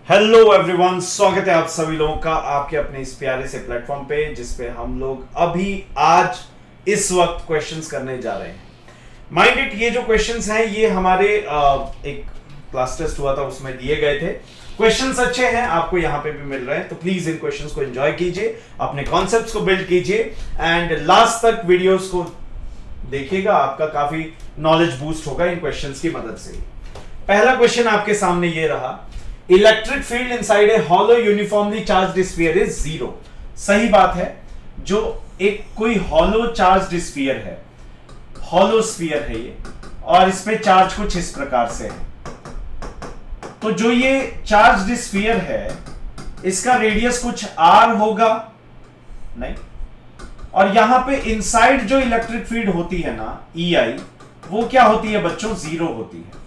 Hello everyone, स्वागत है आप सभी लोगों का आपके अपने इस प्यारे से प्लेटफॉर्म पे जिसपे हम लोग अभी आज इस वक्त क्वेश्चंस करने जा रहे हैं। माइंड इट, ये जो क्वेश्चंस हैं ये हमारे एक क्लास टेस्ट हुआ था उसमें दिए गए थे। क्वेश्चंस अच्छे हैं, आपको यहाँ पे भी मिल रहे हैं, तो प्लीज इन क्वेश्चंस को एंजॉय कीजिए, अपने कॉन्सेप्ट्स को बिल्ड कीजिए एंड लास्ट तक वीडियोस को देखिएगा। आपका काफी नॉलेज बूस्ट होगा इन क्वेश्चंस की मदद से। पहला क्वेश्चन आपके सामने ये रहा, electric field inside a hollow uniformly charged sphere is zero. सही बात है, जो एक कोई हॉलो चार्ज्ड स्फीयर है, हॉलो स्फीयर है ये, और इसमें चार्ज कुछ इस प्रकार से है। तो जो ये चार्ज्ड स्फीयर है इसका रेडियस कुछ r होगा नहीं, और यहां पे इनसाइड जो इलेक्ट्रिक फील्ड होती है ना EI, वो क्या होती है बच्चों? जीरो होती है।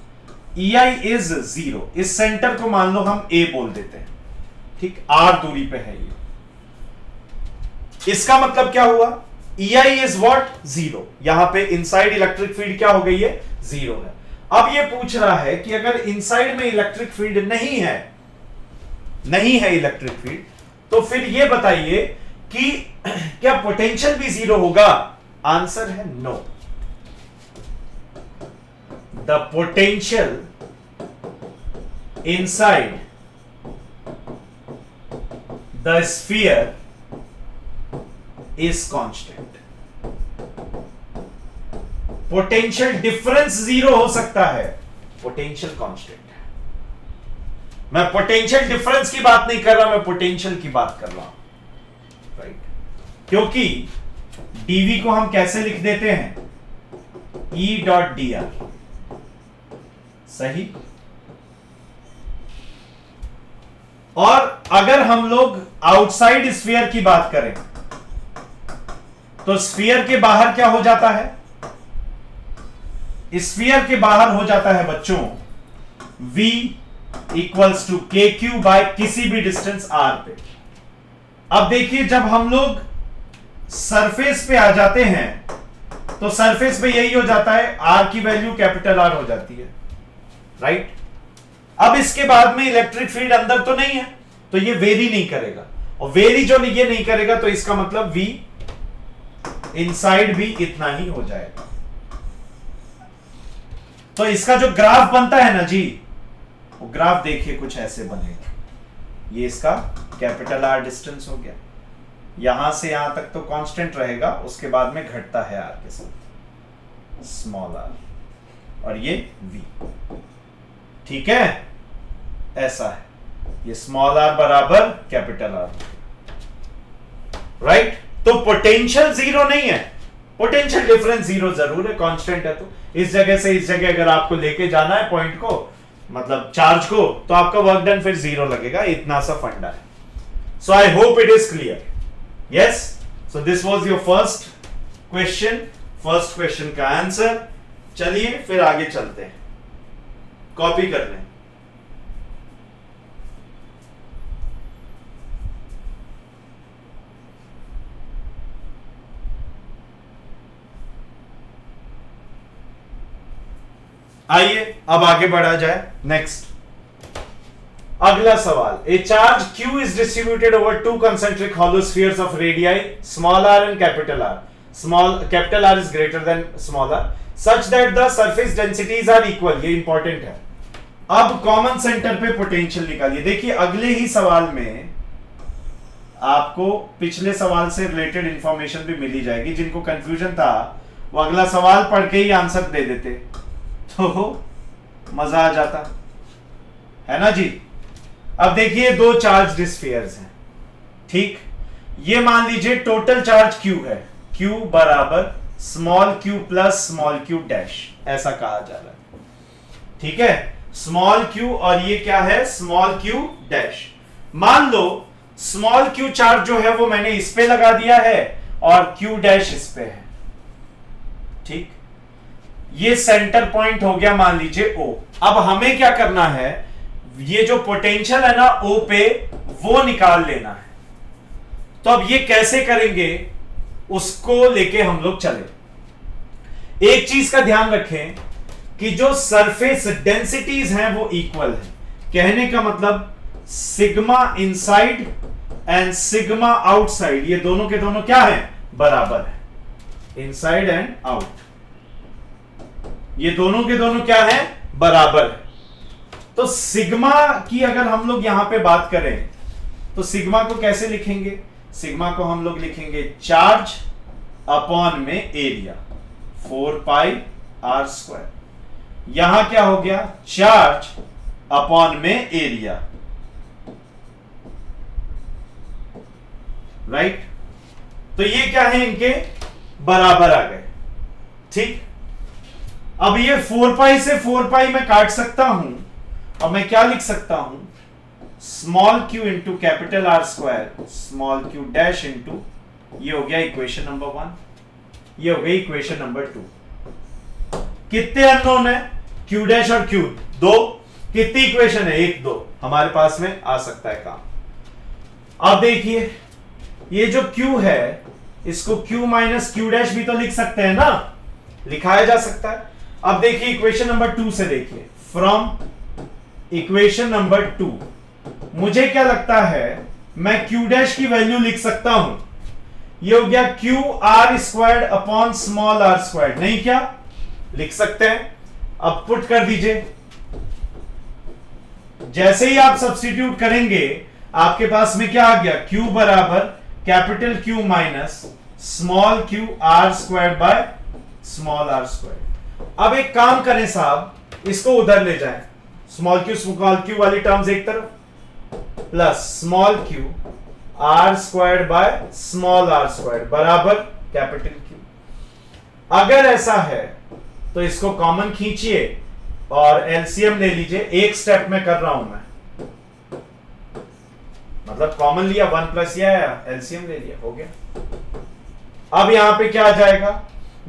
EI is zero. इस सेंटर को मान लो हम A बोल देते हैं, ठीक, R दूरी पे है ये। इसका मतलब क्या हुआ? EI is what? जीरो। यहां पे इनसाइड इलेक्ट्रिक फील्ड क्या हो गई है? जीरो है। अब ये पूछ रहा है कि अगर इनसाइड में इलेक्ट्रिक फील्ड नहीं है इलेक्ट्रिक फील्ड, तो फिर ये बताइए कि क्या पोटेंशियल भी जीरो होगा? आंसर है no. The potential inside the sphere is constant. Potential difference zero हो सकता है, पोटेंशियल कांस्टेंट है। मैं पोटेंशियल डिफरेंस की बात नहीं कर रहा, मैं पोटेंशियल की बात कर रहा हूं, राइट? क्योंकि dv को हम कैसे लिख देते हैं? E dot D R. सही। और अगर हम लोग आउटसाइड स्फीयर की बात करें तो स्फीयर के बाहर क्या हो जाता है? स्फीयर के बाहर हो जाता है बच्चों v इक्वल्स टू के क्यू बाय किसी भी डिस्टेंस r पे। अब देखिए, जब हम लोग सरफेस पे आ जाते हैं तो सरफेस पे यही हो जाता है, r की वैल्यू कैपिटल R हो जाती है, राइट? अब इसके बाद में इलेक्ट्रिक फील्ड अंदर तो नहीं है, तो ये वेरी नहीं करेगा, और वेरी जो ये नहीं करेगा तो इसका मतलब V इनसाइड भी इतना ही हो जाएगा। तो इसका जो ग्राफ बनता है ना जी, वो ग्राफ देखिए कुछ ऐसे बनेगा। ये इसका कैपिटल R डिस्टेंस हो गया, यहां से यहां तक तो कांस्टेंट रहेगा, उसके बाद में घटता है R के साथ, स्मॉल r, और ये V, ठीक है? ऐसा है, ये स्मॉल r बराबर कैपिटल R, राइट? तो पोटेंशियल जीरो नहीं है, पोटेंशियल डिफरेंस जीरो जरूर है, कांस्टेंट है। तो इस जगह से इस जगह अगर आपको लेके जाना है पॉइंट को, मतलब चार्ज को, तो आपका वर्क डन फिर जीरो लगेगा। इतना सा फंडा है। So I hope it is clear. Yes, so this was your first question का आंसर। चलिए फिर आगे चलते हैं, कॉपी कर लें। आइए अब आगे बढ़ा जाए। नेक्स्ट, अगला सवाल, ए charge Q is distributed over two concentric hollow spheres of radii small r and capital R, capital R is greater than small r, such that the surface densities are equal। ये important है। अब common centre पे potential निकालिए। देखिए अगले ही सवाल में आपको पिछले सवाल से रिलेटेड इंफॉर्मेशन भी मिली जाएगी। जिनको कंफ्यूजन था वो अगला सवाल पढ़ के ही आंसर दे देते, तो मजा आ जाता, है ना जी? अब देखिए दो चार्ज स्फीयर्स हैं, ठीक? ये मान लीजिए टोटल चार्ज Q है, Q बराबर small q plus small q dash, ऐसा कहा जा रहा है, ठीक है? स्मॉल q और ये क्या है? Small q dash. मान लो स्मॉल q चार्ज जो है वो मैंने इस पे लगा दिया है और q डैश इस पे है, ठीक? ये सेंटर पॉइंट हो गया मान लीजिए O। अब हमें क्या करना है? ये जो पोटेंशियल है ना O पे, वो निकाल लेना है। तो अब ये कैसे करेंगे, उसको लेके हम लोग चले। एक चीज का ध्यान रखें कि जो सरफेस डेंसिटीज हैं वो इक्वल है। कहने का मतलब sigma inside and sigma outside, ये दोनों के दोनों क्या है, बराबर है। इनसाइड एंड आउट, ये दोनों के दोनों क्या है, बराबर है। तो सिग्मा की अगर हम लोग यहां पे बात करें तो सिग्मा को कैसे लिखेंगे, सिग्मा को हम लोग लिखेंगे चार्ज अपॉन में एरिया, 4 पाई आर स्क्वायर। यहां क्या हो गया, चार्ज अपॉन में एरिया, राइट। तो ये क्या है, इनके बराबर आ गए, ठीक। अब ये 4 पाई से 4 पाई मैं काट सकता हूं, अब मैं क्या लिख सकता हूं, small Q into capital R square small Q dash into, ये हो गया इक्वेशन नंबर 1, ये हो गई इक्वेशन नंबर 2। कितने अननोन है, क्यू डैश और क्यू, 2। कितनी इक्वेशन है, 1 2, हमारे पास में आ सकता है काम। अब देखिए ये जो क्यू है इसको क्यू माइनस क्यू डैश भी तो लिख सकते हैं ना, लिखाया जा सकता है। अब देखिए इक्वेशन नंबर 2 से देखिए, फ्रॉम इक्वेशन नंबर 2 मुझे क्या लगता है, मैं क्यू डैश की वैल्यू लिख सकता हूं, ये हो गया Q R squared upon small R squared, नहीं क्या लिख सकते हैं। अब पुट कर दीजिए, जैसे ही आप सब्स्टिट्यूट करेंगे आपके पास में क्या आ गया, क्यू बराबर capital Q minus small Q R squared by small R squared. अब एक काम करें साहब, इसको उधर ले जाएं, स्मॉल क्यू वाली टर्म्स एक तरफ, plus small Q R squared by small R squared बराबर कैपिटल क्यू। अगर ऐसा है तो इसको कॉमन खींचिए और एलसीएम ले लीजिए, एक स्टेप में कर रहा हूं मैं, मतलब कॉमन लिया 1 प्लस या एलसीएम ले लिया, हो गया। अब यहां पे क्या आ जाएगा,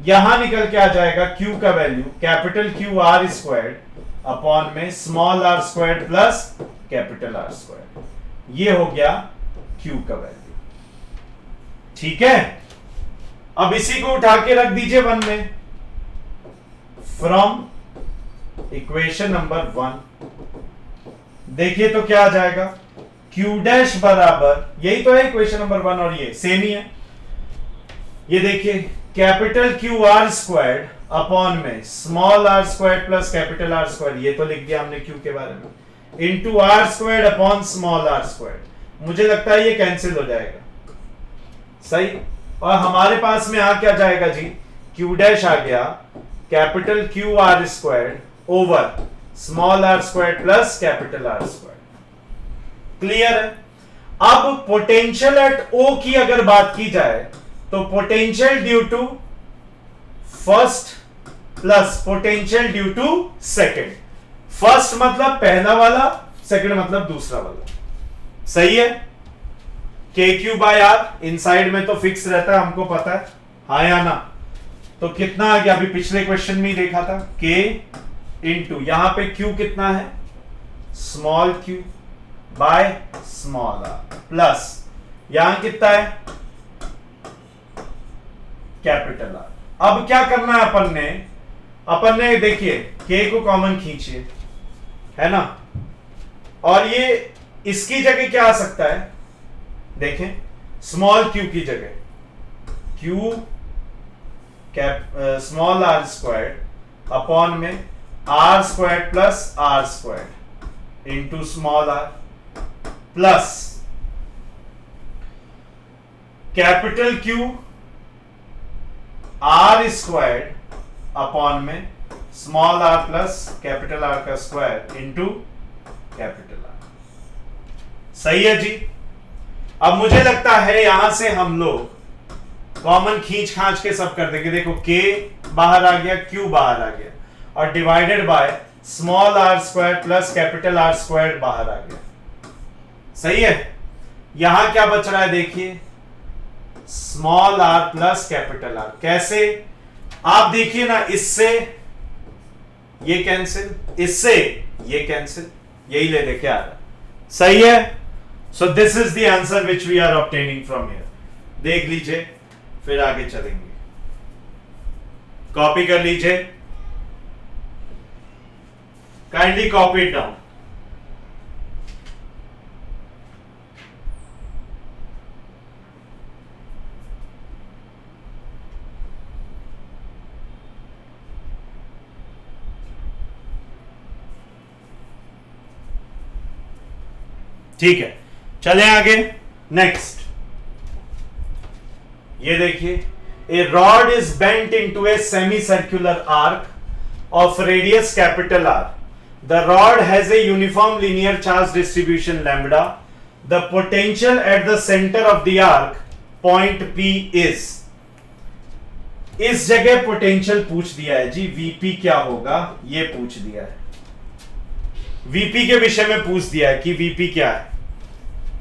यहां निकल के आ जाएगा क्यू का value capital Q R squared upon में small R squared plus capital R squared, ये हो गया क्यू का वैल्यू, ठीक है। अब इसी को उठा के रख दीजिए 1 में, फ्रॉम इक्वेशन नंबर 1 देखिए तो क्या आ जाएगा, क्यू डैश बराबर, यही तो है इक्वेशन नंबर 1 और ये सेम ही है, ये देखिए capital Q R squared upon में small R squared plus capital R squared, ये तो लिख दिया हमने क्यू के बारे में, into R squared upon small R squared. मुझे लगता है ये कैंसिल हो जाएगा, सही। और हमारे पास में आ क्या जाएगा जी, क्यू डैश आ गया capital Q R squared over small R squared plus capital R squared. Clear है। अब पोटेंशियल एट ओ की अगर बात की जाए तो potential due to first plus potential due to second, first मतलब पहला वाला, सेकंड मतलब दूसरा वाला, सही है। के क्यू बाय आर इनसाइड में तो फिक्स रहता है, हमको पता है, हाँ या ना। तो कितना आ गया, अभी पिछले क्वेश्चन में ही देखा था, के इंटू यहां पे क्यू कितना है, small Q by small R plus यहां कितना है, कैपिटल आर। अब क्या करना है अपन ने देखिए के को कॉमन खींचिए, है ना, और ये इसकी जगह क्या आ सकता है, देखें स्मॉल क्यू की जगह Q cap small R squared upon में R squared plus R squared into small R plus capital Q R squared upon में small R plus capital R का स्क्वायर इंटू कैपिटल आर। सही है जी। अब मुझे लगता है यहां से हम लोग कॉमन खींच खांच के सब कर देंगे। देखो के बाहर आ गया, क्यू बाहर आ गया, और divided by small R square plus capital R square बाहर आ गया। सही है। यहां क्या बच रहा है, देखिए small R plus capital R. कैसे, आप देखिए ना, इससे ये कैंसिल, इससे ये कैंसिल, यही ले लेके आ रहा। सही है। So this is the answer which we are obtaining from here. देख लीजिए, फिर आगे चलेंगे। कॉपी कर लीजिए, काइंडली कॉपी इट डाउन। ठीक है, चले आगे। नेक्स्ट ये देखिए, a rod is bent into a semi circular arc of radius capital R. The rod has a uniform linear charge distribution lambda. The potential at the centre of the arc point P is. इस जगह potential पूछ दिया है जी, VP क्या होगा ये पूछ दिया है, वीपी के विषय में पूछ दिया है कि वीपी क्या है।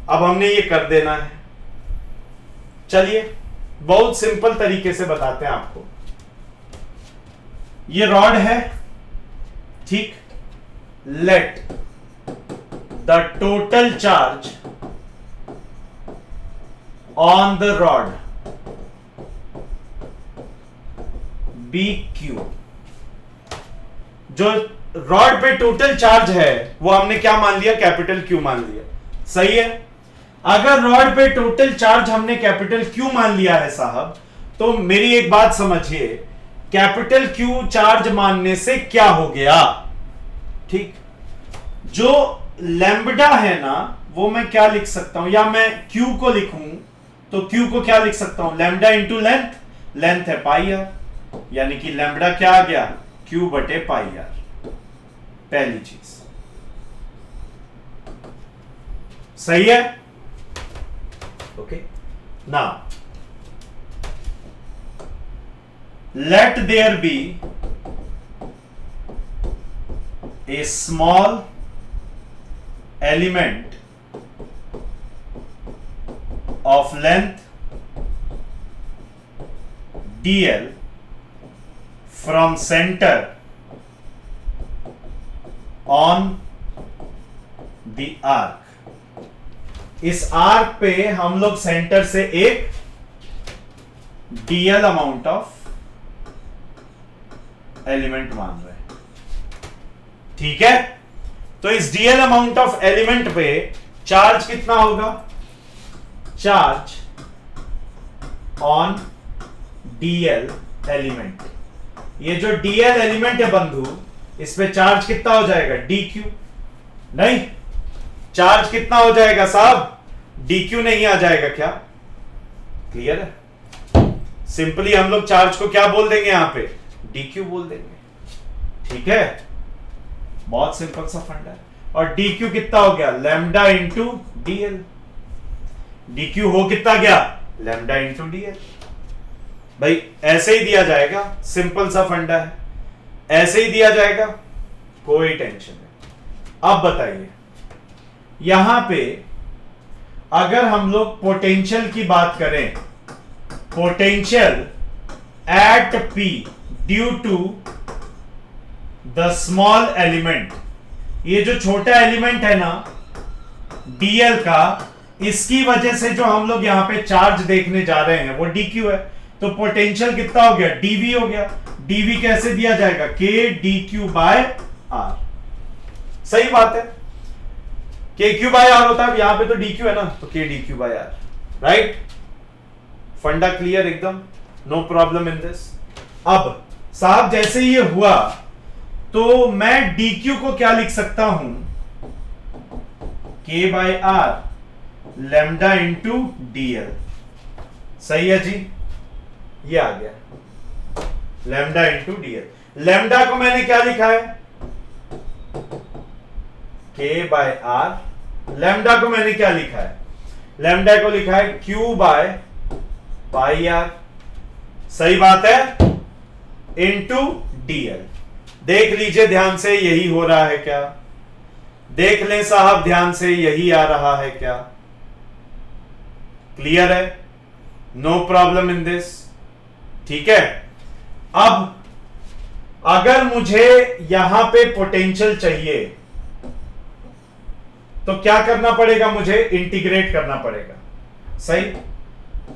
अब हमने ये कर देना है। चलिए बहुत सिंपल तरीके से बताते हैं आपको। ये रॉड है, ठीक, let the total charge on the rod be Q. जो रॉड पे टोटल चार्ज है वो हमने क्या मान लिया, कैपिटल क्यू मान लिया, सही है। अगर रॉड पे टोटल चार्ज हमने कैपिटल क्यू मान लिया है साहब, तो मेरी एक बात समझिए, कैपिटल क्यू चार्ज मानने से क्या हो गया, ठीक, जो लैम्बडा है ना वो मैं क्या लिख सकता हूं, या मैं क्यू को लिखूं तो क्यू को क्या लिख सकता हूं, लैम्बडा इंटू लेंथ, लेंथ है पाई आर, यानी कि लैम्बडा क्या आ गया, क्यू बटे पाई आर। पहली चीज सही है, okay. Now let there be a small element of length dl from center on the arc। इस आर्क पे हम लोग सेंटर से एक dl अमाउंट ऑफ एलिमेंट मान रहे हैं, ठीक है। तो इस dl अमाउंट ऑफ एलिमेंट पे चार्ज कितना होगा, चार्ज ऑन dl एलिमेंट। ये जो dl एलिमेंट है बंधु, इस पे चार्ज कितना हो जाएगा, dq। नहीं, चार्ज कितना हो जाएगा साहब, dq नहीं आ जाएगा क्या, क्लियर है। सिंपली हम लोग चार्ज को क्या बोल देंगे यहां पे, dq बोल देंगे, ठीक है। बहुत सिंपल सा फंडा है। और dq कितना हो गया, लैम्डा इंटू dl। dq हो कितना गया, लैम्डा इंटू dl। भाई ऐसे ही दिया जाएगा, सिंपल सा फंडा है, ऐसे ही दिया जाएगा, कोई टेंशन नहीं। अब बताइए, यहां पे अगर हम लोग पोटेंशियल की बात करें, potential at P due to the small element, ये जो छोटा एलिमेंट है ना dl का, इसकी वजह से जो हम लोग यहां पे चार्ज देखने जा रहे हैं वो dq है। तो पोटेंशियल कितना हो गया, dv हो गया। dv कैसे दिया जाएगा, k dq बाय r। सही बात है, k q बाय r होता है, यहां पे तो dq है ना, तो k dq by r, right. फंडा क्लियर एकदम, नो प्रॉब्लम इन दिस। अब साहब जैसे ये हुआ तो मैं dq को क्या लिख सकता हूं, k by r lambda into dl। सही है जी, ये आ गया लैम्डा इंटू dl। लैम्डा को मैंने क्या लिखा है, k बाय r। लैम्डा को मैंने क्या लिखा है, लैम्डा को लिखा है q बाय पाई r। सही बात है, इंटू dl। देख लीजिए ध्यान से, यही हो रहा है क्या, देख लें साहब ध्यान से, यही आ रहा है क्या, क्लियर है, नो प्रॉब्लम इन दिस, ठीक है। अब अगर मुझे यहां पे पोटेंशियल चाहिए तो क्या करना पड़ेगा, मुझे इंटीग्रेट करना पड़ेगा, सही,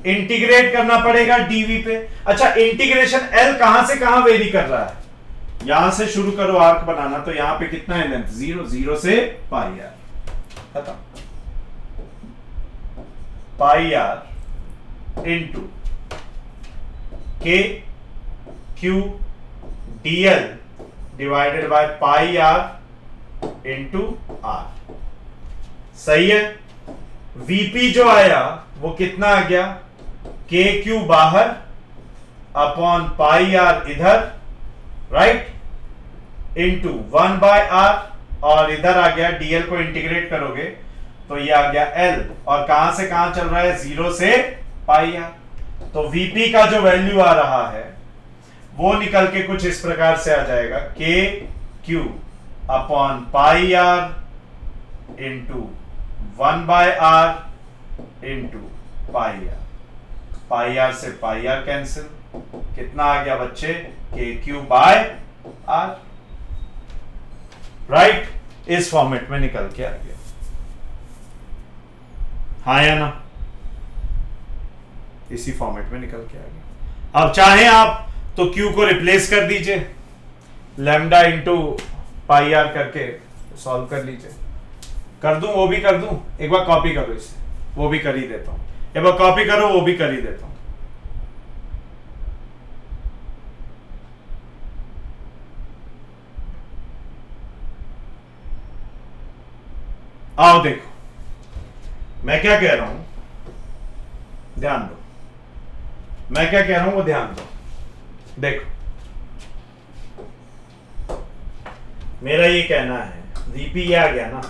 इंटीग्रेट करना पड़ेगा dv पे। अच्छा, इंटीग्रेशन l कहां से कहां वेरी कर रहा है, यहां से शुरू करो आर्क बनाना, तो यहां पे कितना है लेंथ, 0, 0 से पाई आर, खत्म। Pi R into K Q dl divided by pi R into R. सही है। वीपी जो आया वो कितना आ गया, के क्यू बाहर अपॉन पाई आर इधर, राइट, इंटू 1/r, और इधर आ गया डीएल को इंटीग्रेट करोगे तो ये आ गया एल, और कहां से कहां चल रहा है, 0 से पाई आर। तो वीपी का जो वैल्यू आ रहा है वो निकल के कुछ इस प्रकार से आ जाएगा, K Q upon pi R into 1/r into pi R. Pi R से पाई आर कैंसिल, कितना आ गया बच्चे, K Q by R, right. इस फॉर्मेट में निकल के आ गया, हाँ या ना, इसी फॉर्मेट में निकल के आ गया। अब चाहे आप तो क्यू को रिप्लेस कर दीजिए, लैम्डा इंटू पाई आर करके सॉल्व कर लीजिए। कर दूं, वो भी कर दूं, एक बार कॉपी करो इसे, वो भी कर ही देता हूं, एक बार कॉपी करो, वो भी कर ही देता हूं। आओ देखो मैं क्या कह रहा हूं, ध्यान दो, मैं क्या कह रहा हूं वो ध्यान दो। देखो मेरा ये कहना है, वीपी ये आ गया ना,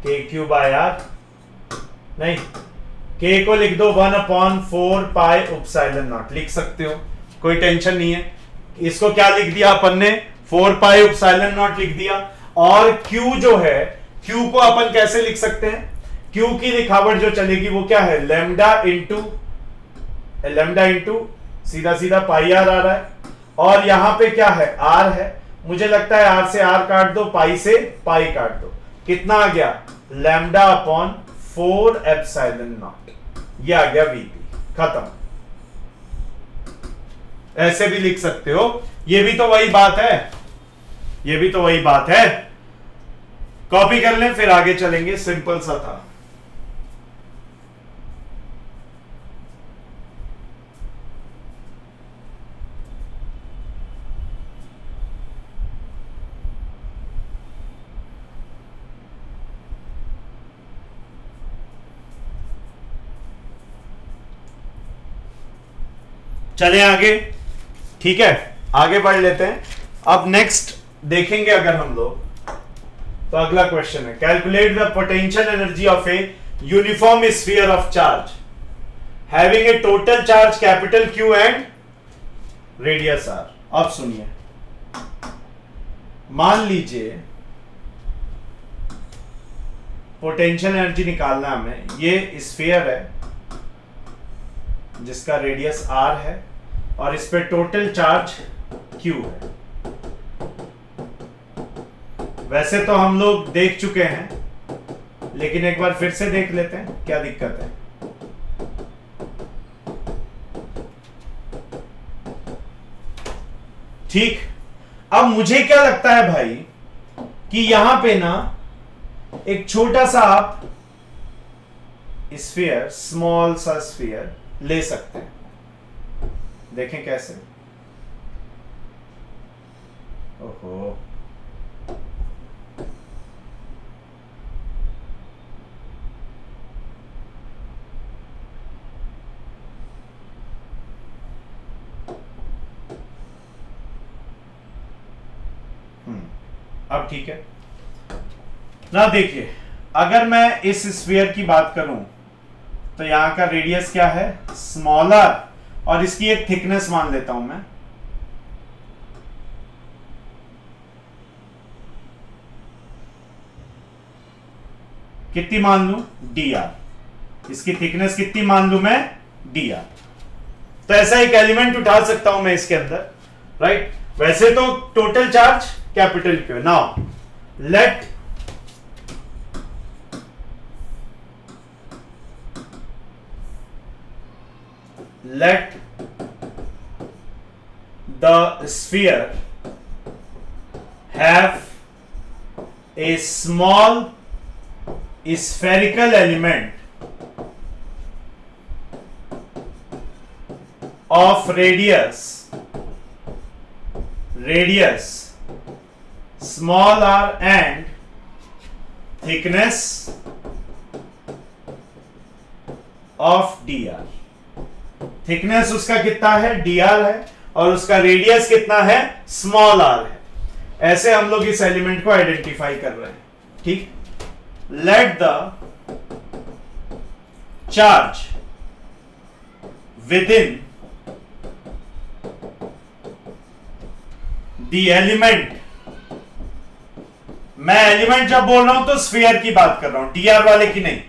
के क्यू बाय आर, नहीं, के को लिख दो 1/4 पाई एप्सिलॉन नॉट, लिख सकते हो, कोई टेंशन नहीं है। इसको क्या लिख दिया अपन ने, 4 पाई एप्सिलॉन नॉट लिख दिया। और क्यू जो है, क्यू को अपन कैसे लिख सकते हैं, क्यू की लिखावट जो चलेगी वो क्या है, लैम्डा इंटू सीधा सीधा पाई आर आ रहा है, और यहां पे क्या है, आर है, मुझे लगता है आर से आर काट दो, पाई से पाई काट दो, कितना आ गया, लैम्डा अपॉन 4 एप्सिलॉन नॉट, ये आ गया वीपी, खत्म। ऐसे भी लिख सकते हो, ये भी तो वही बात है, ये भी तो वही बात है। कॉपी कर लें फिर आगे चलेंगे, सिंपल सा था। चले आगे, ठीक है, आगे बढ़ लेते हैं। अब नेक्स्ट देखेंगे अगर हम लोग, तो अगला क्वेश्चन है, calculate the potential energy of a uniform sphere of charge having a total charge capital Q and radius R. अब सुनिए, मान लीजिए पोटेंशियल एनर्जी निकालना हमें, ये स्फीयर है जिसका रेडियस आर है और इस पे टोटल चार्ज क्यू है। वैसे तो हम लोग देख चुके हैं, लेकिन एक बार फिर से देख लेते हैं, क्या दिक्कत है। ठीक, अब मुझे क्या लगता है भाई कि यहां पे ना एक छोटा सा आप स्फीयर, स्मॉल सा स्फीयर ले सकते हैं। देखें कैसे, ओहो, अब ठीक है ना। देखिए, अगर मैं इस स्फीयर की बात करूं तो यहां का रेडियस क्या है, स्मॉलर, और इसकी एक थिकनेस मान लेता हूं मैं, कितनी मान लूं, dr। इसकी थिकनेस कितनी मान लूं मैं, dr। तो ऐसा एक एलिमेंट उठा सकता हूं मैं इसके अंदर, राइट। वैसे तो total charge capital Q. Now let the sphere have a small spherical element of radius small r and thickness of D R. Thickness उसका कितना है, डी आर है, और उसका रेडियस कितना है, स्मॉल आर है। ऐसे हम लोग इस एलिमेंट को आइडेंटिफाई कर रहे हैं। ठीक, let the charge with in the element, मैं एलिमेंट जब बोल रहा हूं तो स्फीयर की बात कर रहा हूं, डी आर वाले की नहीं,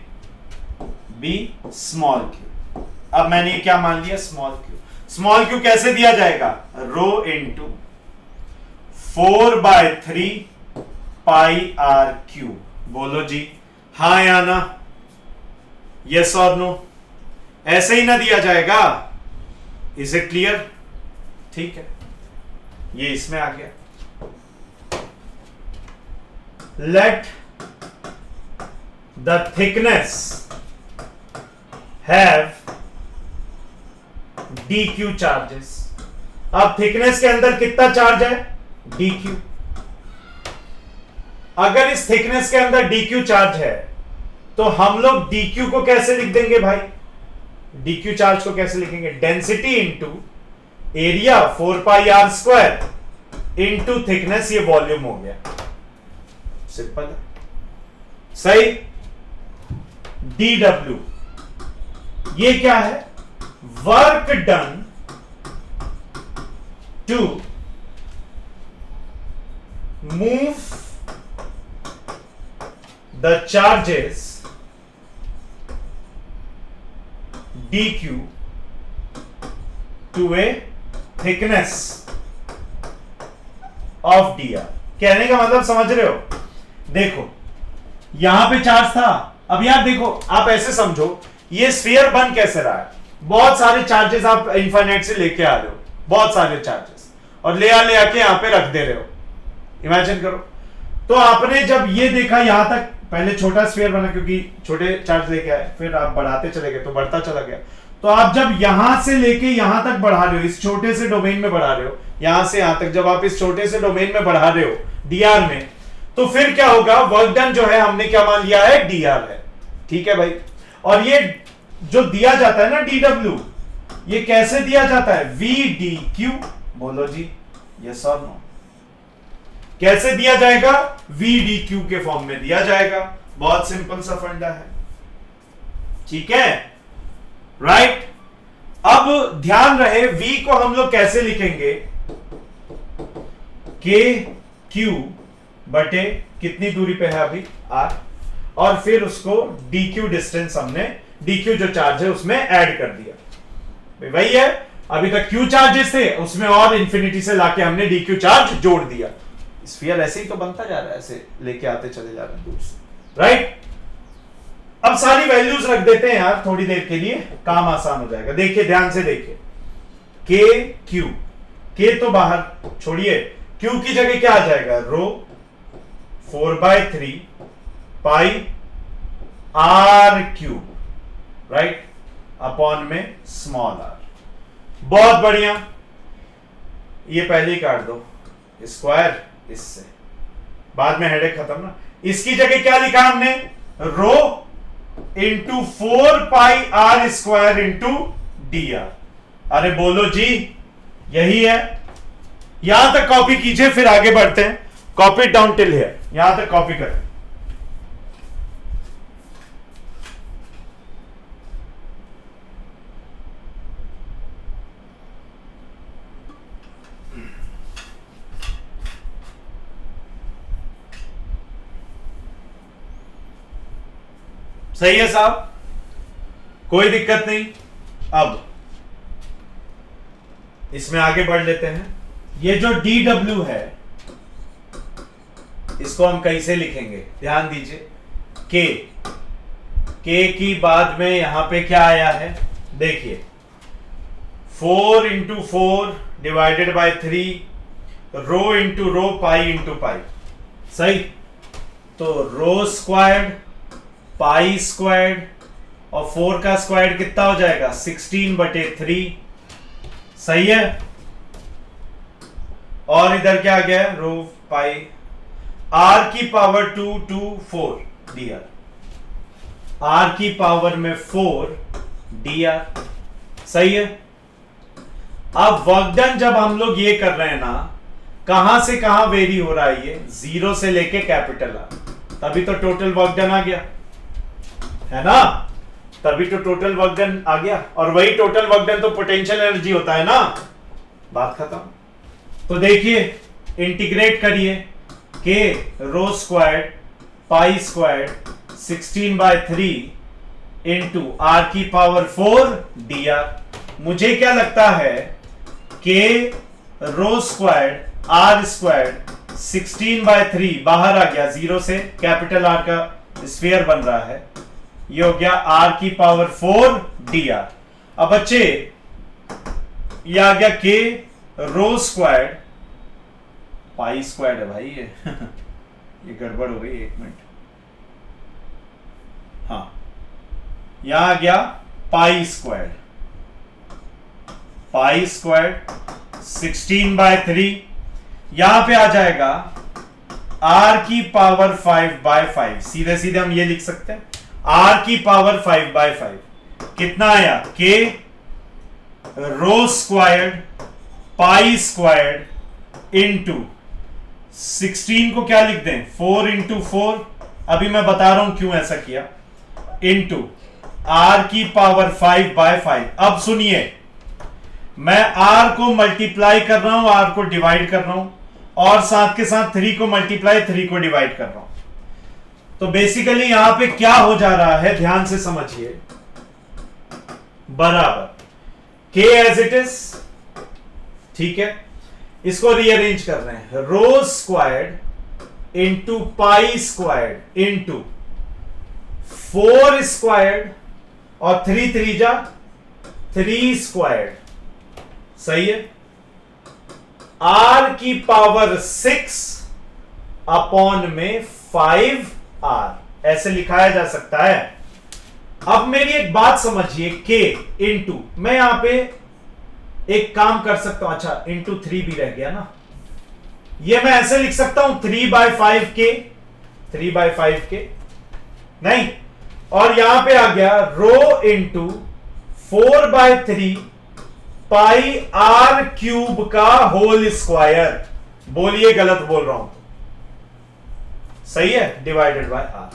बी स्मॉल क्यू। अब मैंने क्या मान लिया, स्मॉल क्यू। स्मॉल क्यू कैसे दिया जाएगा, rho into 4/3 pi are Q. बोलो जी हाँ या ना, यस और नो। ऐसे ही ना दिया जाएगा, इज इट क्लियर? ठीक है, ये इसमें आ गया। Let the thickness have dq charges. अब थिकनेस के अंदर कितना चार्ज है, dq। अगर इस थिकनेस के अंदर dq चार्ज है तो हम लोग dq को कैसे लिख देंगे भाई, dq चार्ज को कैसे लिखेंगे, density into area 4πr² into thickness, ये वॉल्यूम हो गया। सिंपल है, सही। dw ये क्या है, work done to move the charges dq to a thickness of dr। कहने का मतलब समझ रहे हो, देखो यहां पे चार्ज था, अब यार देखो आप ऐसे समझो, ये स्फीयर बन कैसे रहा है, बहुत सारे चार्जेस आप इनफाइनाइट से लेके आ रहे हो, बहुत सारे चार्जेस, और ले आके यहां पे रख दे रहे हो। इमेजिन करो, तो आपने जब ये देखा यहां तक, पहले छोटा स्फीयर बना क्योंकि छोटे चार्ज लेके आए, फिर आप बढ़ाते चले गए तो बढ़ता चला गया। तो आप जब यहां से लेके यहां तक बढ़ा रहे हो, इस छोटे से डोमेन में बढ़ा रहे हो, यहां से यहां तक जब आप इस छोटे से डोमेन में बढ़ा रहे हो डीआर में, तो फिर क्या होगा, वर्क डन जो है हमने क्या मान लिया है, डीआर है। ठीक है भाई, और ये जो दिया जाता है ना dw, ये कैसे दिया जाता है, vdq। बोलो जी यस और नो, कैसे दिया जाएगा, vdq के फॉर्म में दिया जाएगा। बहुत सिंपल सा फंडा है, ठीक है, राइट। अब ध्यान रहे v को हम लोग कैसे लिखेंगे, k q बटे कितनी दूरी पे है अभी, r, और फिर उसको dq डिस्टेंस, हमने dq जो चार्ज है उसमें ऐड कर दिया। वही है, अभी तक q चार्जेस थे, उसमें और इंफिनिटी से लाके हमने dq चार्ज जोड़ दिया। स्फीयर ऐसे ही तो बनता जा रहा है, ऐसे लेके आते चले जा रहे हैं दूर से, राइट। अब सारी वैल्यूज रख देते हैं यार थोड़ी देर के लिए, काम आसान हो जाएगा। देखिए ध्यान से देखिए, k q, k तो बाहर छोड़िए, q की जगह क्या आ जाएगा, रो 4/3 पाई आर क्यूब, राइट, अपॉन में स्मॉल आर। बहुत बढ़िया, ये पहले ही काट दो, स्क्वायर इससे, बाद में हेडेक खत्म ना। इसकी जगह क्या लिखा हमने, rho into 4πr² into dr। अरे बोलो जी, यही है। यहां तक कॉपी कीजिए, फिर आगे बढ़ते हैं। कॉपी डाउन टिल हियर, यहां तक कॉपी करें। सही है साहब, कोई दिक्कत नहीं। अब इसमें आगे बढ़ लेते हैं। ये जो dw है इसको हम कैसे लिखेंगे, ध्यान दीजिए, k की बाद में यहां पे क्या आया है, देखिए 4 into 4 divided by 3, rho into rho, pi into pi, सही। तो रो स्क्वायर्ड, पाई स्क्वायर्ड, और 4 का स्क्वायर्ड कितना हो जाएगा, 16/3, सही है। और इधर क्या आ गया, रो पाई, r की पावर 2 टू 4 dr, r की पावर में 4 डी आर। सही है। अब वर्क डन जब हम लोग ये कर रहे हैं ना, कहां से कहां वेरी हो रहा है, ये जीरो से लेके कैपिटल आर, तभी तो टोटल वर्क डन आ गया, है ना, तभी तो टोटल वर्क डन आ गया। और वही टोटल वर्क डन तो पोटेंशियल एनर्जी होता है ना। बात खत्म। तो देखिए, इंटीग्रेट करिए, के rho squared pi squared 16/3 into R की पावर 4 डी आर। मुझे क्या लगता है, के रो स्क्वायर्ड आर स्क्वायर्ड 16/3 बाहर आ गया, जीरो से कैपिटल आर का स्फीयर बन रहा है, ये हो गया आर की पावर 4 डी आर। अब बच्चे ये आ गया के रो स्क्वायर्ड पाई स्क्वायर्ड है भाई ये गड़बड़ हो गई, एक मिनट। हाँ, यहां आ गया पाई स्क्वायर्ड 16/3, यहां पे आ जाएगा r की पावर 5/5। सीधे सीधे हम ये लिख सकते हैं, r की पावर 5/5 कितना आया, के rho squared pi squared into 16 को क्या लिख दें, 4 इंटू 4, अभी मैं बता रहा हूं क्यों ऐसा किया, इंटू r की पावर 5/5। अब सुनिए, मैं r को मल्टीप्लाई कर रहा हूं, r को डिवाइड कर रहा हूं, और साथ के साथ 3 को मल्टीप्लाई 3 को डिवाइड कर रहा हूं। तो बेसिकली यहां पे क्या हो जा रहा है, ध्यान से समझिए, बराबर k एज इट इज, ठीक है, इसको रीअरेंज कर रहे हैं, rho squared into pi squared into 4 squared और 3 3 जा 3 स्क्वायर्ड। सही है। r की पावर 6 अपॉन में 5r, ऐसे लिखाया जा सकता है। अब मेरी एक बात समझिए, k इंटू, मैं यहां पे एक काम कर सकता हूं, अच्छा इंटू 3 भी रह गया ना, ये मैं ऐसे लिख सकता हूं 3/5k, 3/5k नहीं, और यहां पे आ गया rho into 4/3 pi are cube का होल स्क्वायर। बोलिए गलत बोल रहा हूं, सही है, डिवाइडेड बाय आर।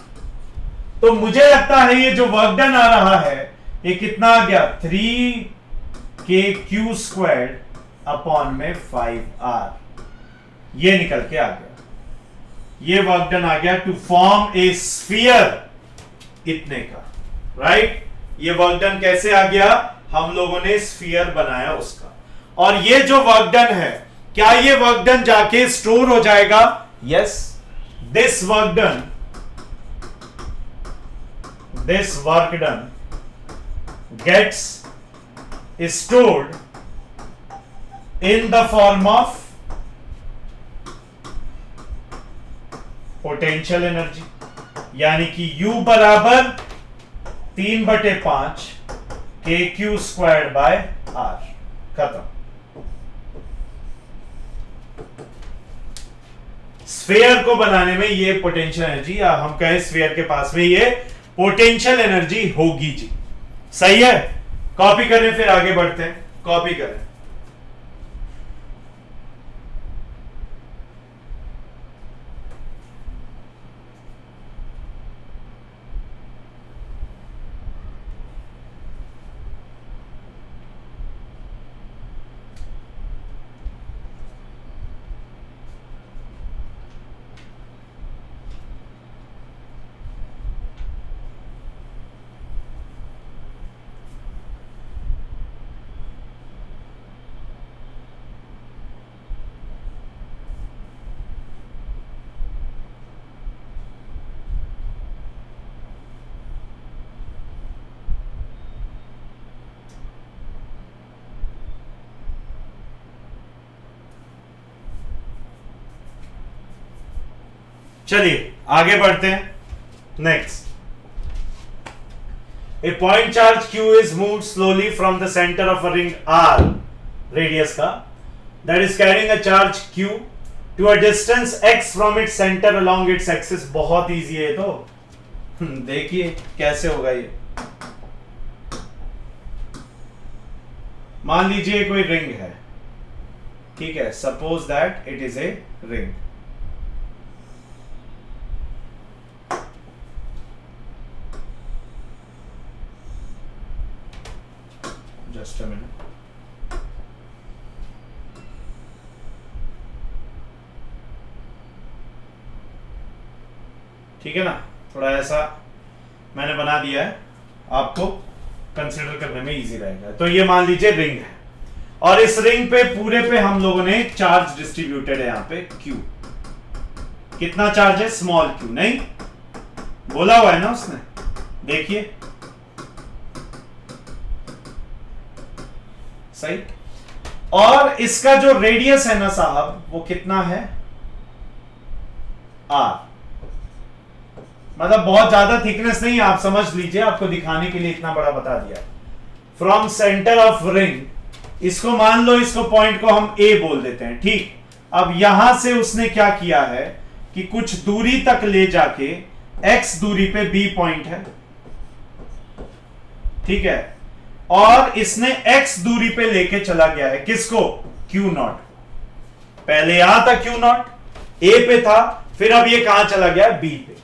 तो मुझे लगता है ये जो वर्क डन आ रहा है, ये कितना आ गया, 3k² स्क्वायर्ड अपॉन में 5r, ये निकल के आ गया, ये वर्क डन आ गया टू फॉर्म ए स्फीयर इतने का, राइट। ये वर्क डन कैसे आ गया, हम लोगों ने स्फीयर बनाया उसका। और ये जो वर्क डन है, क्या ये वर्क डन जाके स्टोर हो जाएगा, yes, this work done gets stored in the form of potential energy, यानी कि U बराबर 3/5 KQ स्क्वायर्ड बाय R। खत्म। स्फीयर को बनाने में ये पोटेंशियल एनर्जी, या हम कहें स्फीयर के पास में ये पोटेंशियल एनर्जी होगी जी। सही है। कॉपी करें, फिर आगे बढ़ते हैं, कॉपी करें। चलिए आगे बढ़ते हैं। Next, A point charge Q is moved slowly from the center of a ring R, radius का, that is carrying a charge Q to a distance x from its center along its axis। बहुत easy है तो देखिए कैसे होगा ये। मान लीजिए कोई रिंग है, ठीक है, suppose that it is a ring. Just a minute. ठीक है ना, थोड़ा ऐसा मैंने बना दिया है, आपको कंसिडर करने में इजी रहेगा। तो ये मान लीजिए रिंग है, और इस रिंग पे पूरे पे हम लोगों ने चार्ज डिस्ट्रीब्यूटेड है यहां पे Q। कितना चार्ज है? स्मॉल q, नहीं बोला हुआ है ना उसने, देखिए सही। और इसका जो रेडियस है ना साहब, वो कितना है? R। मतलब बहुत ज्यादा थिकनेस नहीं, आप समझ लीजिए, आपको दिखाने के लिए इतना बड़ा बता दिया। फ्रॉम सेंटर ऑफ रिंग, इसको मान लो, इसको पॉइंट को हम A बोल देते हैं, ठीक। अब यहां से उसने क्या किया है कि कुछ दूरी तक ले जाके x दूरी पे B पॉइंट है, ठीक है, और इसने x दूरी पे लेके चला गया है किसको? Q0। पहले यहां था Q0, A पे था, फिर अब ये कहां चला गया? B पे।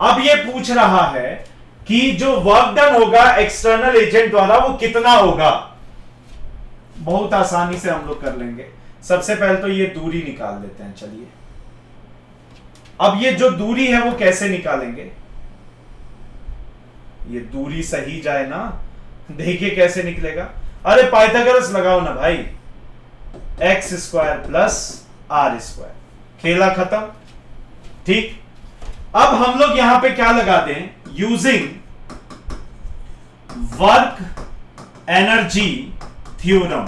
अब ये पूछ रहा है कि जो वर्क डन होगा एक्सटर्नल एजेंट द्वारा वो कितना होगा। बहुत आसानी से हम लोग कर लेंगे। सबसे पहले तो ये दूरी निकाल लेते हैं, चलिए। अब ये जो दूरी है वो कैसे निकालेंगे? ये दूरी सही जाए ना, देखिए कैसे निकलेगा। अरे पाइथागोरस लगाओ ना भाई, X square plus R square, खेला खत्म, ठीक। अब हम लोग यहां पे क्या लगा दें? Using work energy theorem.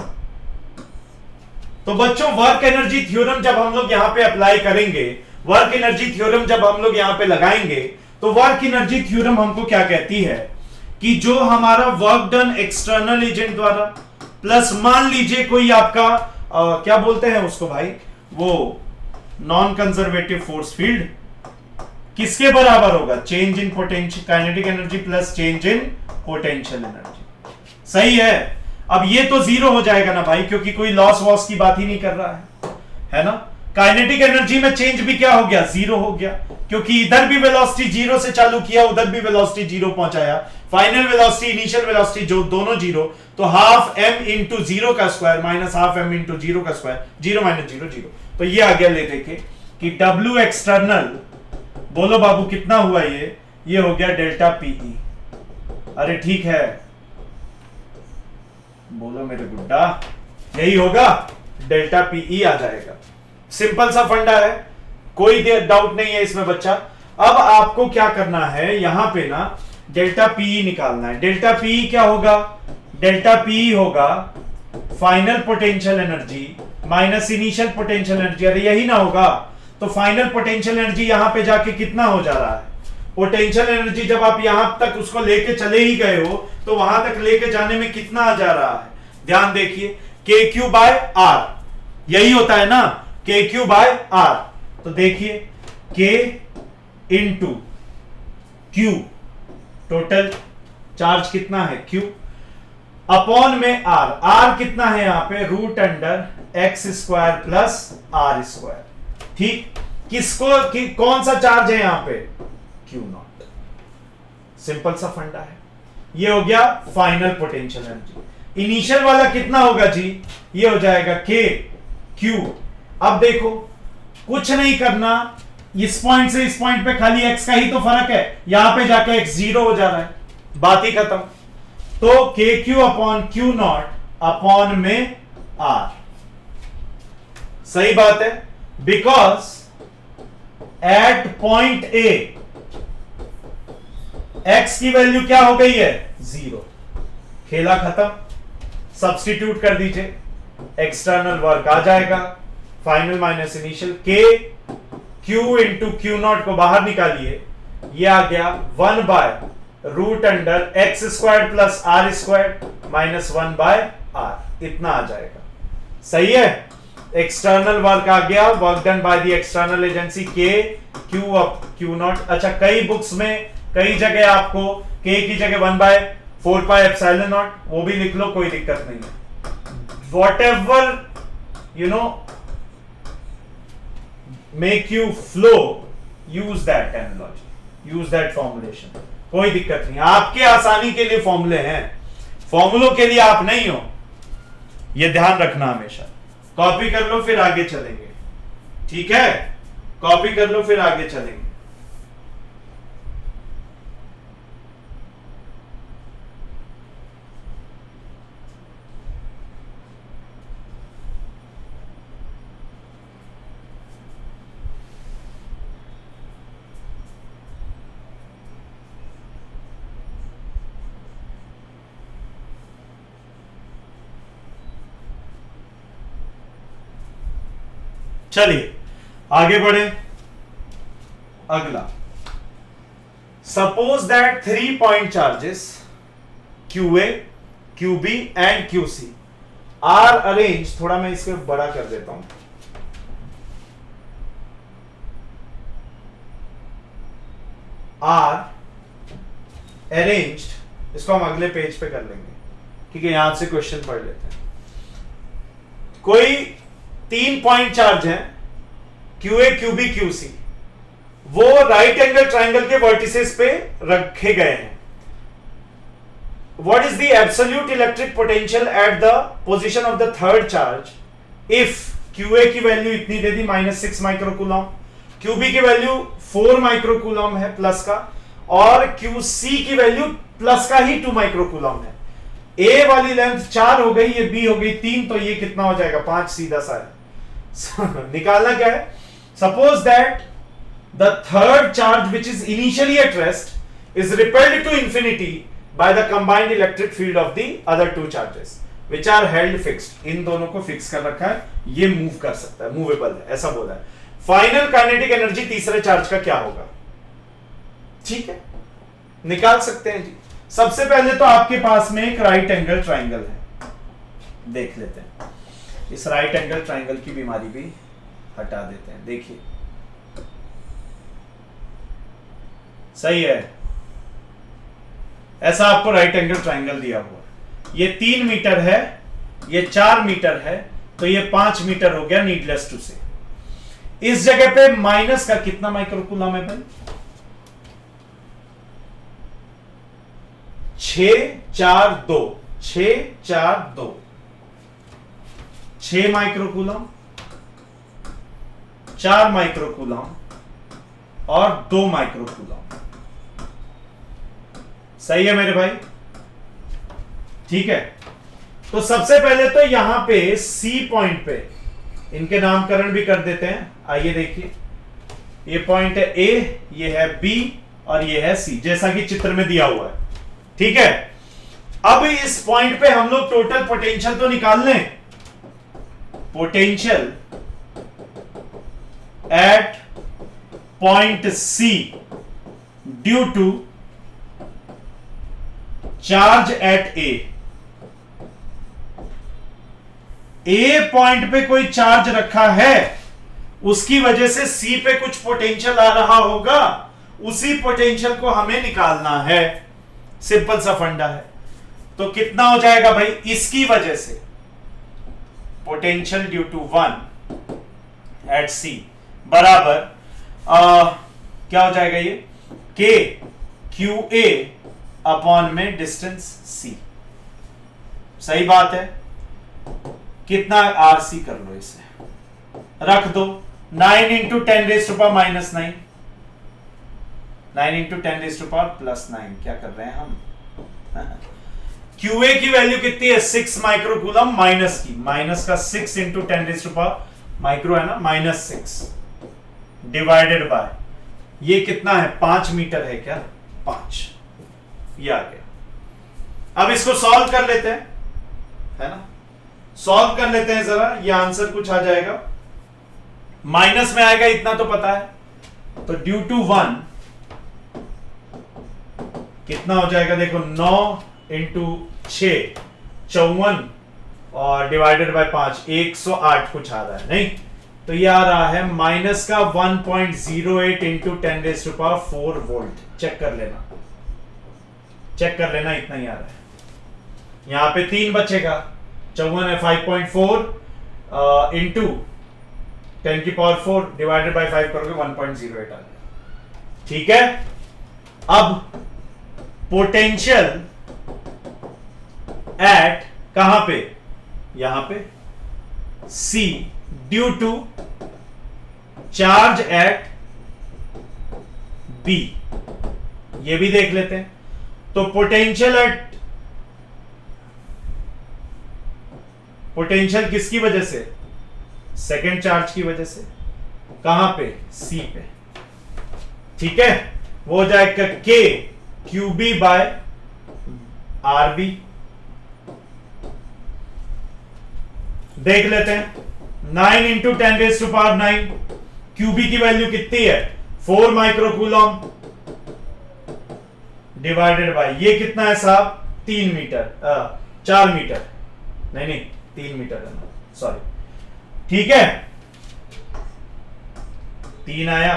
तो बच्चों वर्क एनर्जी थ्योरम जब हम लोग यहां पे अप्लाई करेंगे, वर्क एनर्जी थ्योरम जब हम लोग यहां पे लगाएंगे, तो वर्क एनर्जी थ्योरम हमको क्या कहती है कि जो हमारा वर्क डन एक्सटर्नल एजेंट द्वारा प्लस मान लीजिए कोई आपका क्या बोलते हैं उसको भाई, वो नॉन कंजर्वेटिव फोर्स फील्ड, किसके बराबर होगा? Change in potential kinetic energy plus change in potential energy. सही है। अब ये तो जीरो हो जाएगा ना भाई, क्योंकि कोई लॉस वॉस की बात ही नहीं कर रहा है ना। काइनेटिक एनर्जी में चेंज भी क्या हो गया? जीरो हो गया, क्योंकि इधर भी वेलोसिटी जीरो से चालू किया, उधर भी वेलोसिटी जीरो पहुंचाया। फाइनल वेलोसिटी इनिशियल वेलोसिटी जो दोनों जीरो, तो हाफ m इंटू जीरो का square minus half m into zero का square, zero minus zero zero. तो ये आ गया, ले देखे कि W एक्सटर्नल, बोलो बाबू कितना हुआ? ये हो गया डेल्टा पीई। अरे ठीक है, बोलो मेरे गुड्डा, यही होगा, डेल्टा पीई आ जाएगा। सिंपल सा फंडा है, कोई डाउट नहीं है इसमें बच्चा। अब आपको क्या करना है, यहां पे ना डेल्टा पीई निकालना है। डेल्टा पीई क्या होगा? डेल्टा पीई होगा final potential energy minus initial potential energy. अरे यही ना होगा, तो फाइनल पोटेंशियल एनर्जी यहां पे जाके कितना हो जा रहा है? पोटेंशियल एनर्जी जब आप यहां तक उसको लेके चले ही गए हो, तो वहां तक लेके जाने में कितना आ जा रहा है? ध्यान देखिए, के क्यू बाय आर, यही होता है ना, के क्यू बाय आर। तो देखिए के इंटू क्यू, टोटल चार्ज कितना है? क्यू, अपॉन में आर। आर कितना है यहां पे? Root under X square plus R square, ठीक। किसको कौन सा चार्ज है यहां पे? Q0। सिंपल सा फंडा है। ये हो गया फाइनल पोटेंशियल एनर्जी। इनिशियल वाला कितना होगा जी? ये हो जाएगा के क्यू। अब देखो कुछ नहीं करना, इस पॉइंट से इस पॉइंट पे खाली x का ही तो फर्क है, यहां पे जाके x जीरो हो जा रहा है, बात ही खत्म। तो के Q upon Q not upon में आर, सही बात है। Because at point A x की वैल्यू क्या हो गई है? जीरो, खेला खत्म। सब्स्टिट्यूट कर दीजिए, एक्सटर्नल वर्क आ जाएगा, final minus initial, K Q into Q naught को बाहर निकालिए, ये आ गया 1 by root under X square plus R square minus 1 by R, इतना आ जाएगा। सही है। एक्सटर्नल वर्क आ गया, work done by the external agency, K Q up Q naught. अच्छा, कई बुक्स में कई जगह आपको के की जगह 1 बाय 4 पाई एप्सिलॉन नॉट, वो भी लिख लो, कोई दिक्कत नहीं है। whatever you know make you flow, use that analogy, use that formulation. कोई दिक्कत नहीं, आपके आसानी के लिए फॉर्मूले हैं, फॉर्मूलों के लिए आप नहीं हो, ये ध्यान रखना हमेशा। कॉपी कर लो फिर आगे चलेंगे, ठीक है? कॉपी कर लो फिर आगे चलेंगे। चलिए आगे बढ़े। अगला, suppose that 3 point charges QA, QB and QC are arrange, थोड़ा मैं इसको बड़ा कर देता हूं, आर अरेंज्ड, इसको हम अगले पेज पे कर लेंगे, ठीक है? यहां से क्वेश्चन पढ़ लेते हैं। कोई 3 पॉइंट चार्ज है QA, QB, QC, वो राइट एंगल ट्राइंगल के वर्टिसेस पे रखे गए हैं। What is the absolute electric potential at the position of the third charge if QA की वैल्यू इतनी दे दी -6 माइक्रोकूलम, QB की वैल्यू 4 माइक्रोकूलम है प्लस का, और QC की वैल्यू प्लस का ही 2 माइक्रोकूलम है। A वाली लेंथ 4 हो गई, ये B हो गई 3, तो ये कितना हो जाएगा? 5 सीधा सा है। निकालना क्या है? Suppose that the third charge which is initially at rest is repelled to infinity by the combined electric field of the other 2 charges which are held fixed. इन दोनों को फिक्स कर रखा है, ये मूव कर सकता है, मूवेबल है, ऐसा बोला है। फाइनल काइनेटिक एनर्जी तीसरे चार्ज का क्या होगा? ठीक है, निकाल सकते हैं जी। सबसे पहले तो आपके पास में एक राइट एंगल ट्राइंगल है, देख लेते हैं। इस राइट एंगल ट्राइंगल की बीमारी भी हटा देते हैं। देखिए, सही है, ऐसा आपको राइट एंगल ट्राइंगल दिया हुआ, ये 3 मीटर है, ये 4 मीटर है, तो ये 5 मीटर हो गया, नीडलेस टू से। इस जगह पे माइनस का कितना माइक्रोकूलम है भाई? 642 642 6 माइक्रोकूलम, 4 माइक्रोकूलम और 2 माइक्रोकूलम। सही है मेरे भाई? ठीक है, तो सबसे पहले तो यहां पे C पॉइंट पे इनके नामकरण भी कर देते हैं। आइए देखिए, ये पॉइंट है A, ये है B और ये है C, जैसा कि चित्र में दिया हुआ है। ठीक है, अब इस पॉइंट पे हम लोग टोटल पोटेंशियल तो निकाल लें। Potential at point C due to charge at A point पे कोई चार्ज रखा है, उसकी वजह से C पे कुछ पोटेंशियल आ रहा होगा, उसी पोटेंशियल को हमें निकालना है। सिंपल सा फंडा है। तो कितना हो जाएगा भाई? इसकी वजह से potential due to 1 at C बराबर क्या हो जाएगा? ये K QA अपॉन में डिस्टेंस C। सही बात है। कितना RC कर लो, इसे रख दो, 9 into 10 raise to power minus 9, 9 into 10 raise to power plus 9। क्या कर रहे हैं हम? QA की वैल्यू कितनी है? 6 माइक्रोकूलम माइनस की, माइनस का 6 into 10 raise to power, micro है ना, -6 डिवाइडेड बाय ये कितना है? 5 मीटर है क्या? 5, ये आ गया। अब इसको सॉल्व कर लेते हैं, है ना? सॉल्व कर लेते हैं जरा, ये आंसर कुछ आ जाएगा, माइनस में आएगा, इतना तो पता है। तो ड्यू टू 1 कितना हो जाएगा? देखो, 9 इंटू 6 54 और डिवाइडेड बाय 5 108 कुछ आ रहा है, नहीं तो ये आ रहा है माइनस का 1.08 into 10 raise to power 4 volt. Check कर लेना, चेक कर लेना, इतना ही आ रहा है। यहां पे 3 बचेगा, 54 है 5.4 इंटू 10⁴ डिवाइडेड बाय 5 करोगे 1.08 आ गया। ठीक है, अब पोटेंशियल एट कहां पे, यहां पे C due to charge at B, ये भी देख लेते हैं। तो पोटेंशियल किसकी वजह से, सेकेंड चार्ज की वजह से, कहां पे, C पे। ठीक है, वो हो जाएगा K QB बाय RB। देख लेते हैं, 9 इंटू 10⁹9, QB की वैल्यू कितनी है 4 माइक्रोकूलम डिवाइडेड बाय ये कितना है साहब 3 मीटर 4 मीटर, नहीं 3 मीटर है, सॉरी। ठीक है, 3 आया,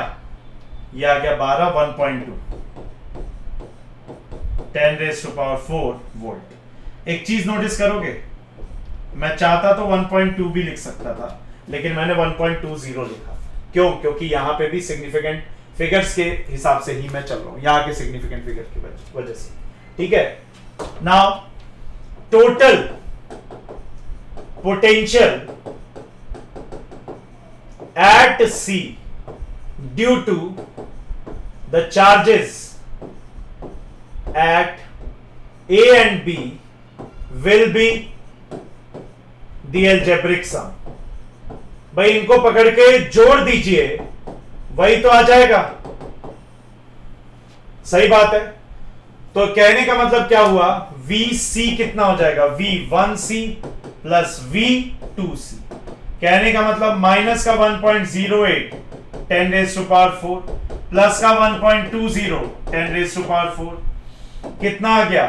ये आ गया 12, 1.2 10⁴ वोल्ट। एक चीज नोटिस करोगे, मैं चाहता तो 1.2 भी लिख सकता था, लेकिन मैंने 1.20 लिखा। क्यों? क्योंकि यहां पे भी सिग्निफिकेंट फिगर्स के हिसाब से ही मैं चल रहा हूं, यहां के सिग्निफिकेंट फिगर की वजह से। ठीक है, now total potential at C due to the charges at A and B will be the algebraic sum। भाई इनको पकड़ के जोड़ दीजिए, वही तो आ जाएगा। सही बात है। तो कहने का मतलब क्या हुआ, VC कितना हो जाएगा, V1C प्लस V2C। कहने का मतलब माइनस का 1.08 10⁴ प्लस का 1.20 10⁴, कितना आ गया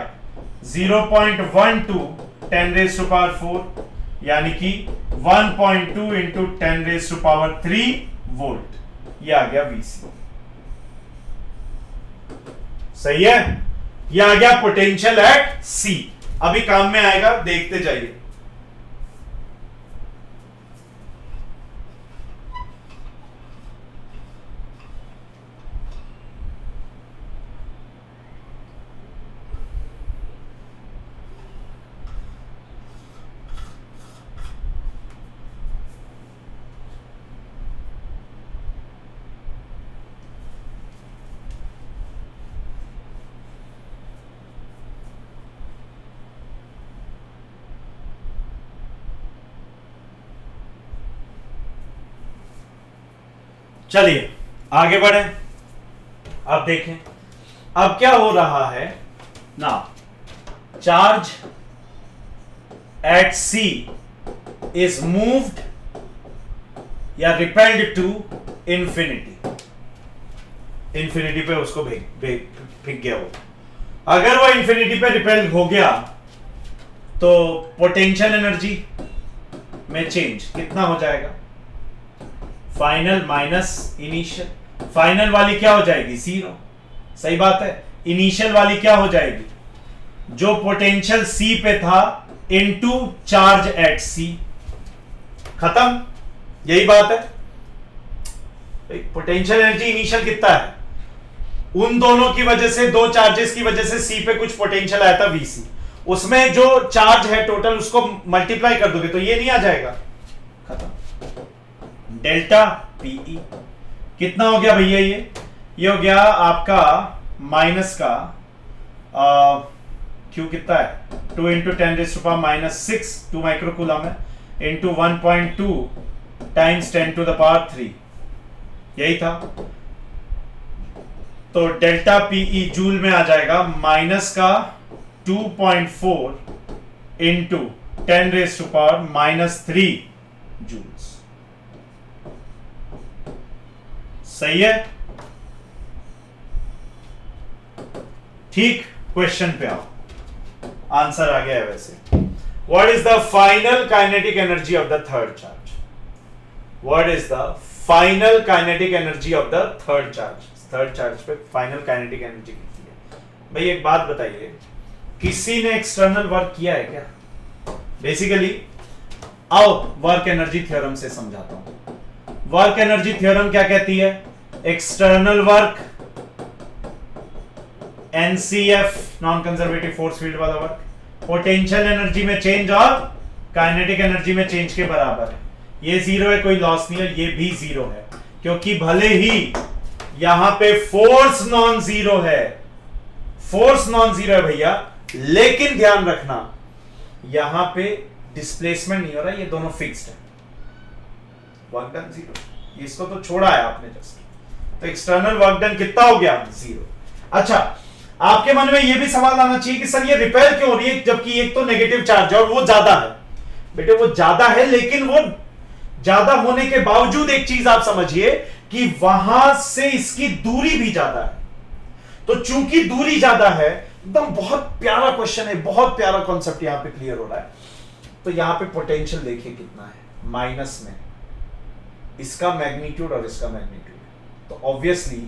0.12 10⁴, यानी कि 1.2 इंटू 10⁻³ वोल्ट, ये आ गया VC। सही है, ये आ गया पोटेंशियल एट C। अभी काम में आएगा, देखते जाइए। चलिए आगे बढ़े। अब देखें अब क्या हो रहा है ना, charge at C is moved या रिपेल्ड टू इंफिनिटी। इंफिनिटी पे उसको फेंक गया हो। अगर वो इंफिनिटी पे रिपेल हो गया तो पोटेंशियल एनर्जी में चेंज कितना हो जाएगा, फाइनल माइनस इनिशियल। फाइनल वाली क्या हो जाएगी 0। सही बात है। इनिशियल वाली क्या हो जाएगी, जो पोटेंशियल C पे था इनटू चार्ज एट C। खत्म, यही बात है। पोटेंशियल एनर्जी इनिशियल कितना है, उन दोनों की वजह से, दो चार्जेस की वजह से C पे कुछ पोटेंशियल आया था VC, उसमें जो चार्ज है टोटल उसको मल्टीप्लाई कर दोगे तो ये नहीं आ जाएगा। खत्म। डेल्टा PE कितना हो गया भैया, ये हो गया आपका माइनस का Q कितना है 2 इंटू 10⁻⁻⁶ 2 माइक्रोकूलम है, इंटू 1.2 टाइम्स 10⁻³ यही था। तो डेल्टा PE जूल में आ जाएगा माइनस का 2.4 इंटू 10⁻³ जूल्स। सही है, ठीक। क्वेश्चन पे आओ, आंसर आ गया है वैसे। What is the final kinetic energy of the third charge, what is the final kinetic energy of the third charge. Third charge पे फाइनल काइनेटिक एनर्जी कितनी है। भाई एक बात बताइए, किसी ने एक्सटर्नल वर्क किया है क्या, बेसिकली आओ वर्क एनर्जी थ्योरम से समझाता हूं। वर्क एनर्जी थ्योरम क्या कहती है? External work, NCF non conservative force field वाला वर्क, पोटेंशियल एनर्जी में चेंज और काइनेटिक एनर्जी में चेंज के बराबर है। ये जीरो है, कोई लॉस नहीं है, ये भी जीरो है, क्योंकि भले ही यहां पे फोर्स नॉन जीरो है, फोर्स नॉन जीरो है भैया, लेकिन ध्यान रखना यहां पे डिस्प्लेसमेंट नहीं हो रहा, ये दोनों फिक्स्ड है। वर्क डन जीरो, इसको तो छोड़ा है आपने जस्ट, तो एक्सटर्नल वर्क डन कितना हो गया? जीरो। अच्छा, आपके मन में यह भी सवाल आना चाहिए कि सर ये रिपेल क्यों हो रही है, जबकि एक तो नेगेटिव चार्ज है और वो ज्यादा है। बेटे वो ज्यादा है, लेकिन वो ज्यादा होने के बावजूद एक चीज आप समझिए कि वहां से इसकी दूरी भी ज्यादा है। तो चूंकि दूरी ज्यादा है, एकदम बहुत प्यारा क्वेश्चन है, बहुत प्यारा कॉन्सेप्ट यहां पे क्लियर हो रहा है। तो यहां पे पोटेंशियल देखिए कितना है, माइनस में, इसका मैग्नीट्यूड और इसका मैग्नीट्यूड। तो ऑब्वियसली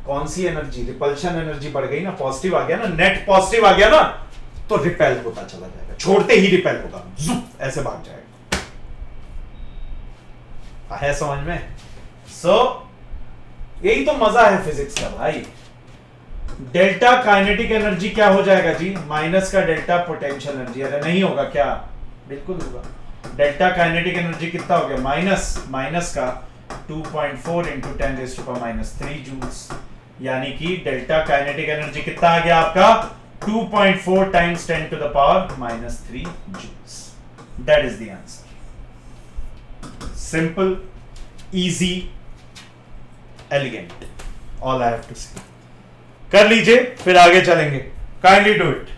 कौन सी एनर्जी, रिपल्शन एनर्जी बढ़ गई ना, पॉजिटिव आ गया ना, नेट पॉजिटिव आ गया ना, तो रिपेल होता चला जाएगा, छोड़ते ही रिपेल होगा, जुप ऐसे भाग जाएगा। है समझ में? यही तो मजा है फिजिक्स का भाई। डेल्टा काइनेटिक एनर्जी क्या हो जाएगा जी? माइनस का डेल्टा पोटेंशियल एनर्जी। अरे नहीं होगा क्या? बिल्कुल होगा। डेल्टा काइनेटिक एनर्जी कितना हो गया? माइनस का 2.4 इंटू 10⁻³ जूल्स, यानी कि डेल्टा काइनेटिक एनर्जी कितना आ गया आपका? 2.4 times 10⁻³ joules. That is the answer. Simple, easy, elegant, all I have to say. कर लीजिए, फिर आगे चलेंगे। Kindly do it.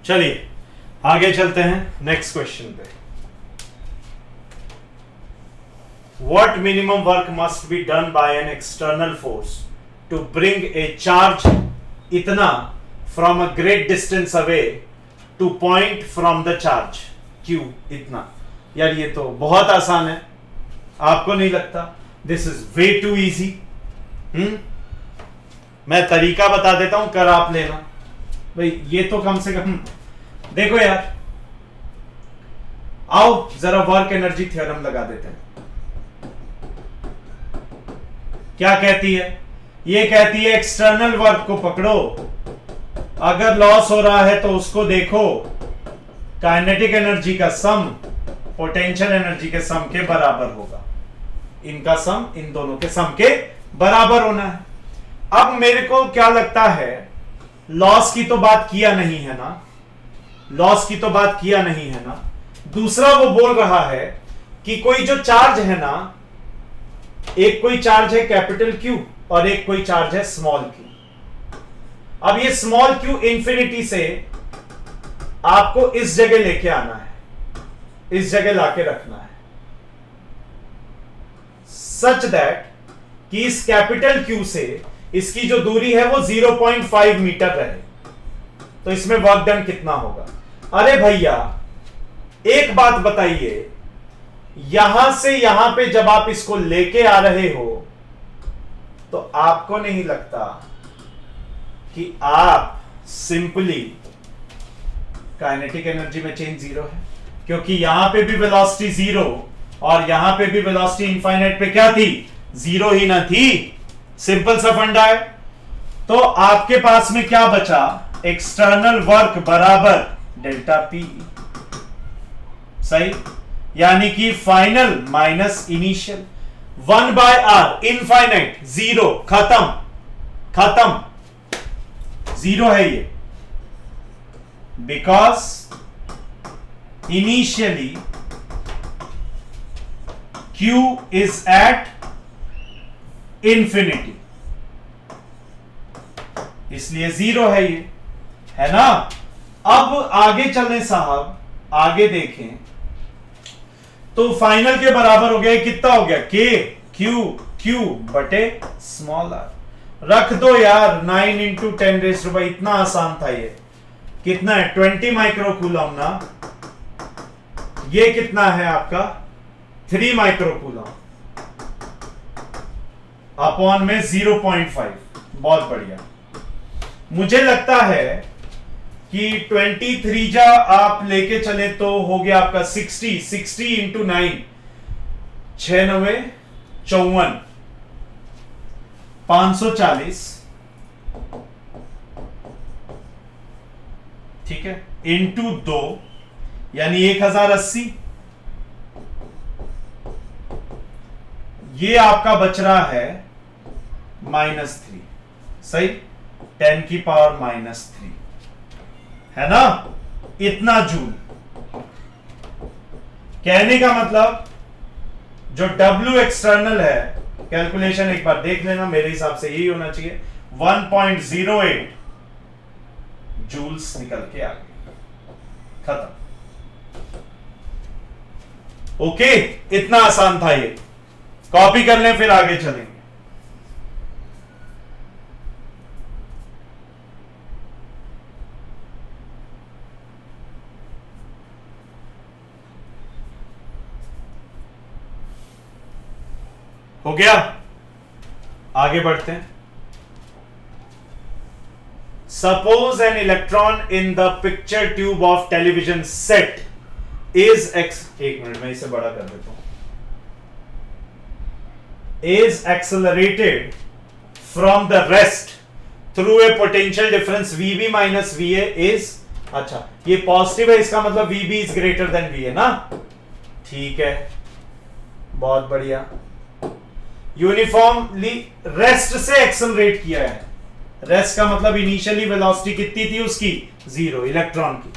चलिए आगे चलते हैं नेक्स्ट क्वेश्चन पे। What minimum work must be done by an external force to bring a charge इतना from a great distance away to point from the charge Q इतना? यार ये तो बहुत आसान है, आपको नहीं लगता? This is way too easy। मैं तरीका बता देता हूं, कर आप लेना भाई। ये तो कम से कम देखो यार, आओ जरा वर्क एनर्जी थ्योरम लगा देते हैं। क्या कहती है? ये कहती है एक्सटर्नल वर्क को पकड़ो, अगर लॉस हो रहा है तो उसको देखो, काइनेटिक एनर्जी का सम पोटेंशियल एनर्जी के सम के बराबर होगा। इनका सम इन दोनों के सम के बराबर होना है। अब मेरे को क्या लगता है, लॉस की तो बात किया नहीं है ना, लॉस की तो बात किया नहीं है ना। दूसरा वो बोल रहा है कि कोई जो चार्ज है ना, एक कोई चार्ज है कैपिटल क्यू और एक कोई चार्ज है स्मॉल क्यू। अब ये स्मॉल क्यू इंफिनिटी से आपको इस जगह लेके आना है, इस जगह लाके रखना है, सच दैट कि इस कैपिटल क्यू से इसकी जो दूरी है वो 0.5 मीटर रहे। तो इसमें वर्क डन कितना होगा? अरे भैया एक बात बताइए, यहां से यहां पे जब आप इसको लेके आ रहे हो तो आपको नहीं लगता कि आप सिंपली काइनेटिक एनर्जी में चेंज जीरो है? क्योंकि यहां पे भी वेलोसिटी जीरो और यहां पे भी वेलोसिटी इनफाइनाइट पे क्या थी? जीरो ही ना थी। सिंपल सा फंडा है। तो आपके पास में क्या बचा? एक्सटर्नल वर्क बराबर डेल्टा पी। सही, यानी कि final minus initial, 1/r infinite, zero, खत्म, खत्म, जीरो है ये, because initially Q is at infinity, इसलिए जीरो है ये, है ना। अब आगे चलें साहब, आगे देखें तो फाइनल के बराबर हो गया, कितना हो गया, K Q बटे स्मॉल r, रख दो यार, 9 इंटू 10⁻, इतना आसान था ये, कितना है 20 माइक्रोकूलम ना, ये कितना है आपका 3 माइक्रोकूलम अपॉन में 0.5, बहुत बढ़िया। मुझे लगता है कि 23 जा आप लेके चले तो हो गया आपका 60 इंटू 9, 96, 54, 540, ठीक है, इंटू 2 यानी 1080, ये आपका बच रहा है -3, सही, 10 की पावर -3, है ना, इतना जूल। कहने का मतलब जो W एक्सटर्नल है, कैलकुलेशन एक बार देख लेना, मेरे हिसाब से यही होना चाहिए, 1.08 जूल्स निकल के आ गए, खत्म। ओके, इतना आसान था ये, कॉपी कर लें फिर आगे चलेंगे। हो गया, आगे बढ़ते हैं। Suppose an electron in the picture tube of television set is x, एक मिनट मैं इसे बड़ा कर देता हूं, is accelerated from the rest through a potential difference VB minus VA is, अच्छा ये पॉजिटिव है, इसका मतलब VB is greater than VA ना, ठीक है, बहुत बढ़िया। यूनिफॉर्मली रेस्ट से एक्सेलरेट किया है, रेस्ट का मतलब इनिशियली वेलोसिटी कितनी थी उसकी, 0 इलेक्ट्रॉन की,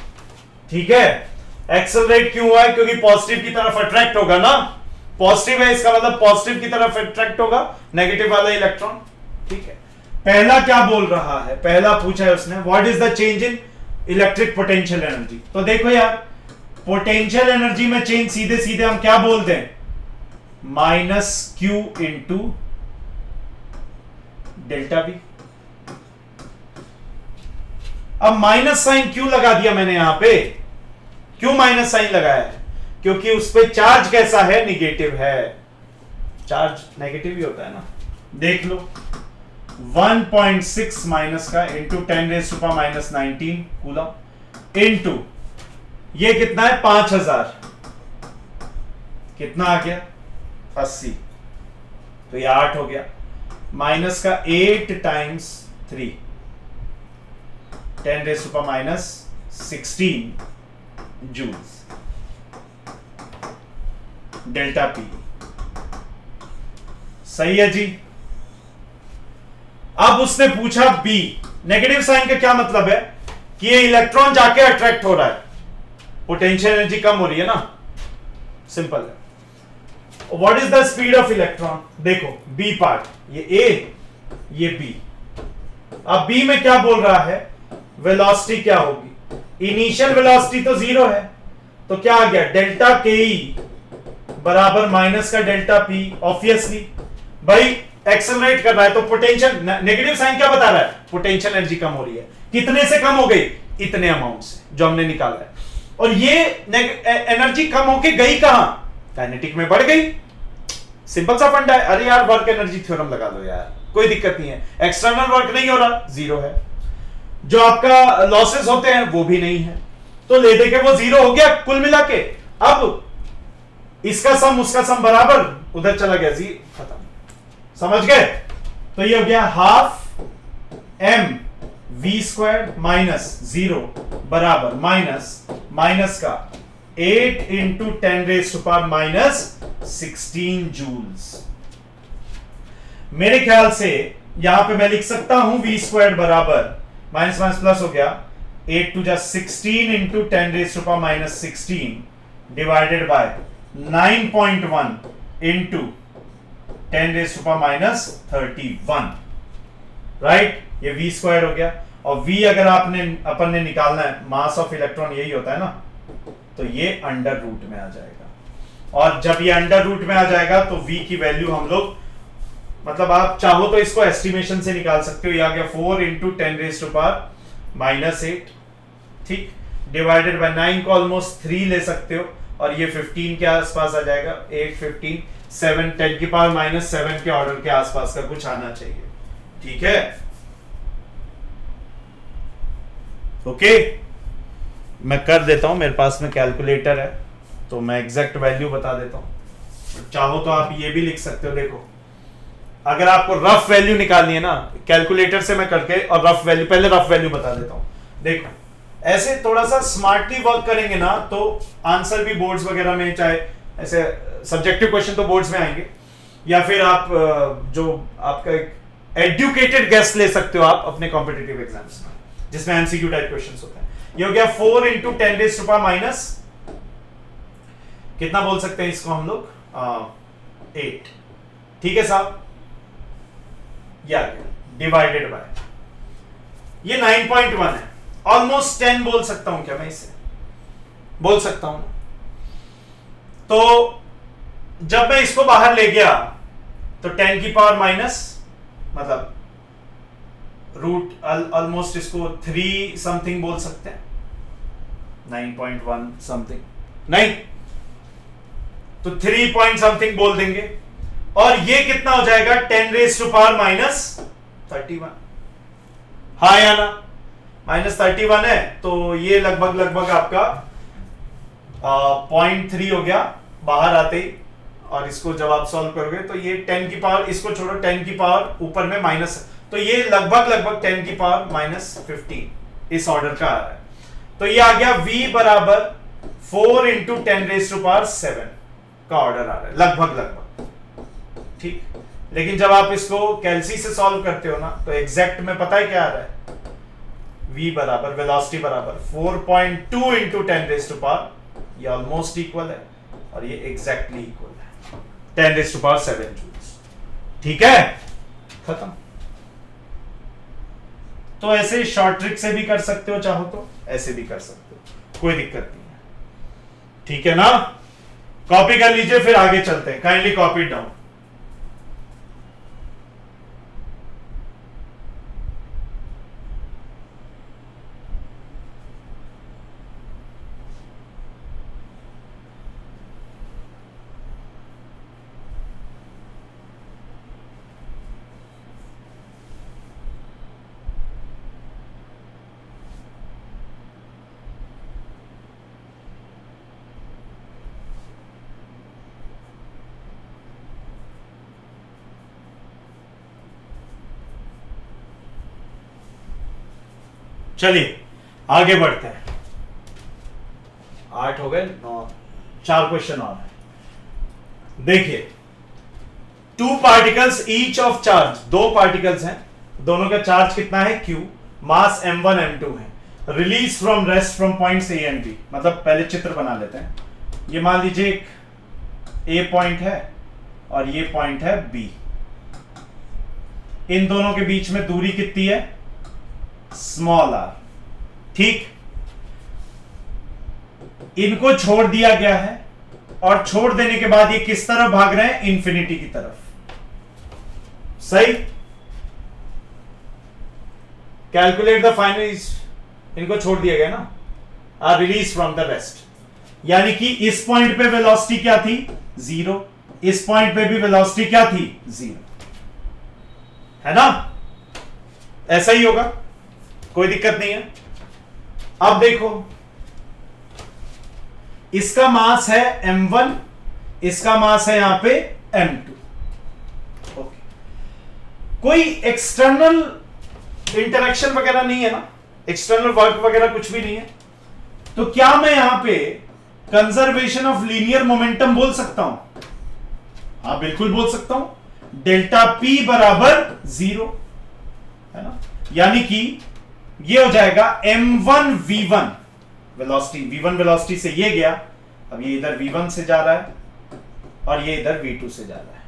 ठीक है। एक्सेलरेट क्यों हुआ है, क्योंकि पॉजिटिव की तरफ अट्रैक्ट होगा ना, पॉजिटिव है इसका मतलब पॉजिटिव की तरफ अट्रैक्ट होगा नेगेटिव वाला इलेक्ट्रॉन, ठीक है। पहला क्या बोल रहा है, पहला पूछा है उसने, what is the change in electric potential energy. तो देखो यार, पोटेंशियल एनर्जी में चेंज सीधे सीधे हम क्या बोलते हैं, -Q इंटू डेल्टा V। अब माइनस साइन क्यों लगा दिया मैंने यहां पे, क्यों माइनस साइन लगाया है, क्योंकि उस पे चार्ज कैसा है, निगेटिव है, चार्ज नेगेटिव ही होता है ना, देख लो 1.6 माइनस का इंटू 10⁻⁻19 कूलम इंटू ये कितना है 5000, कितना आ गया 80, तो ये 8 हो गया, माइनस का 8 टाइम्स 3 10⁻16 जूल्स डेल्टा P, सही है जी। अब उसने पूछा B, नेगेटिव साइन का क्या मतलब है कि ये इलेक्ट्रॉन जाके अट्रैक्ट हो रहा है, पोटेंशियल एनर्जी कम हो रही है ना, सिंपल है। What is the speed of electron, देखो B पार्ट, ये A ये B। अब B में क्या बोल रहा है, वेलोसिटी क्या होगी, इनिशियल वेलोसिटी तो 0 है, तो क्या आ गया डेल्टा KE बराबर माइनस का डेल्टा P, ऑब्वियसली भाई एक्सेलरेट कर रहा है तो पोटेंशियल, नेगेटिव साइन क्या बता रहा है, पोटेंशियल एनर्जी कम हो रही है, कितने से कम हो गई, इतने अमाउंट से जो हमने निकाला है, और ये एनर्जी कम होके गई कहां, काइनेटिक में बढ़ गई, सिंपल सा फंडा है। अरे यार वर्क एनर्जी थ्योरम लगा दो यार, कोई दिक्कत नहीं है, एक्सटर्नल वर्क नहीं हो रहा, 0 है, जो आपका लॉसेस होते हैं वो भी नहीं है, तो ले दे के वो 0 हो गया कुल मिला के। अब इसका सम उसका सम बराबर, उधर चला गया 0, खत्म, समझ गए। तो ये हो गया ½ mv² माइनस 0 बराबर माइनस का 8 into 10 raise to power minus 16 joules. मेरे ख्याल से यहां पे मैं लिख सकता हूं v स्क्वायर बराबर माइनस माइनस प्लस हो गया 8 टू जा 16 into 10 raise to power minus 16 divided by 9.1 into 10 raise to power minus 31, right. ये v स्क्वायर हो गया, और v अगर अपन ने निकालना है, मास ऑफ इलेक्ट्रॉन यही होता है ना, तो ये अंडर रूट में आ जाएगा। और जब ये अंडर रूट में आ जाएगा तो v की वैल्यू हम लोग, मतलब आप चाहो तो इसको एस्टिमेशन से निकाल सकते हो। ये आ गया 4 into 10 raise to power minus 8, ठीक, डिवाइडेड बाय 9 को ऑलमोस्ट 3 ले सकते हो, और ये 15 के आसपास आ जाएगा। 8 15 7 10 की पावर माइनस 7 के ऑर्डर के आसपास का कुछ आना चाहिए, ठीक है। ओके, मैं कर देता हूं, मेरे पास में कैलकुलेटर है तो मैं एग्जैक्ट वैल्यू बता देता हूं। चाहो तो आप ये भी लिख सकते हो। देखो, अगर आपको रफ वैल्यू निकालनी है ना, कैलकुलेटर से मैं करके, और रफ वैल्यू, पहले रफ वैल्यू बता देता हूं। देखो, ऐसे थोड़ा सा स्मार्टली वर्क करेंगे ना तो आंसर भी बोर्ड्स वगैरह में, चाहे ऐसे सब्जेक्टिव क्वेश्चन तो बोर्ड्स में आएंगे, या फिर आप जो आपका एक एडुकेटेड गेस ले सकते हो आप अपने कॉम्पिटिटिव एग्जाम्स में, जिसमें एमसीक्यू टाइप क्वेश्चंस होते हैं। ये हो गया 4 into 10 raise to power minus, कितना बोल सकते हैं इसको हम लोग, 8, ठीक है साहब। ये आ गया डिवाइडेड बाय, ये 9.1 है, ऑलमोस्ट 10 बोल सकता हूं क्या मैं इसे, बोल सकता हूं। तो जब मैं इसको बाहर ले गया तो 10 की पावर माइनस, मतलब रूट ऑलमोस्ट इसको 3 समथिंग बोल सकते हैं, 9.1 समथिंग नहीं तो 3 पॉइंट समथिंग बोल देंगे, और ये कितना हो जाएगा 10 रेज टू पावर माइनस 31, हाँ या ना, माइनस 31 है, तो ये लगभग आपका 0.3 हो गया बाहर आते ही। और इसको जब आप सॉल्व करोगे तो ये 10 की पावर, इसको छोड़ो, 10 की पावर ऊपर में माइनस, तो ये लगभग 10 की पावर माइनस 15 इस ऑर्डर का आ रहा है। तो ये आ गया v बराबर 4 इंटू 10 रेज टू पावर 7 का ऑर्डर आ रहा है, लगभग, ठीक। लेकिन जब आप इसको कैलसी से सॉल्व करते हो ना तो एग्जैक्ट में पता है क्या आ रहा है, v बराबर वेलोसिटी बराबर 4.2 इंटू 10 रेज टू पावर, ये ऑलमोस्ट इक्वल है, और ये एग्जैक्टली इक्वल है 10 रेज टू पावर 7 जूल्स, ठीक है, खत्म। तो ऐसे शॉर्ट ट्रिक से भी कर सकते हो, चाहो तो ऐसे भी कर सकते हो, कोई दिक्कत नहीं है, ठीक है ना। कॉपी कर लीजिए, फिर आगे चलते हैं। Kindly copy down. चलिए आगे बढ़ते हैं। 8 हो गए, 9, 4 क्वेश्चन और है। देखिए, 2 particles each of charge, 2 particles हैं, दोनों का चार्ज कितना है q, मास m1 m2 है, release from rest from points a and b। मतलब पहले चित्र बना लेते हैं। ये मान लीजिए एक a पॉइंट है और ये पॉइंट है b। इन दोनों के बीच में दूरी कितनी है, स्मॉल r, ठीक। इनको छोड़ दिया गया है, और छोड़ देने के बाद ये किस तरफ भाग रहे हैं, इंफिनिटी की तरफ, सही। कैलकुलेट द फाइनल, इनको छोड़ दिया गया ना, are release from the rest, यानी कि इस पॉइंट पे वेलोसिटी क्या थी, 0, इस पॉइंट पे भी वेलोसिटी क्या थी, 0, है ना। ऐसा ही होगा, कोई दिक्कत नहीं है। अब देखो, इसका मास है m1, इसका मास है यहां पे m2। ओके, कोई एक्सटर्नल इंटरेक्शन वगैरह नहीं है ना, एक्सटर्नल वर्क वगैरह कुछ भी नहीं है। तो क्या मैं यहां पे कंजर्वेशन ऑफ लीनियर मोमेंटम बोल सकता हूं? हाँ बिल्कुल बोल सकता हूं। डेल्टा पी बराबर 0 है ना, यानी कि ये हो जाएगा m1v1 वेलोसिटी, v1 वेलोसिटी से ये गया, अब ये इधर v1 से जा रहा है और ये इधर v2 से जा रहा है,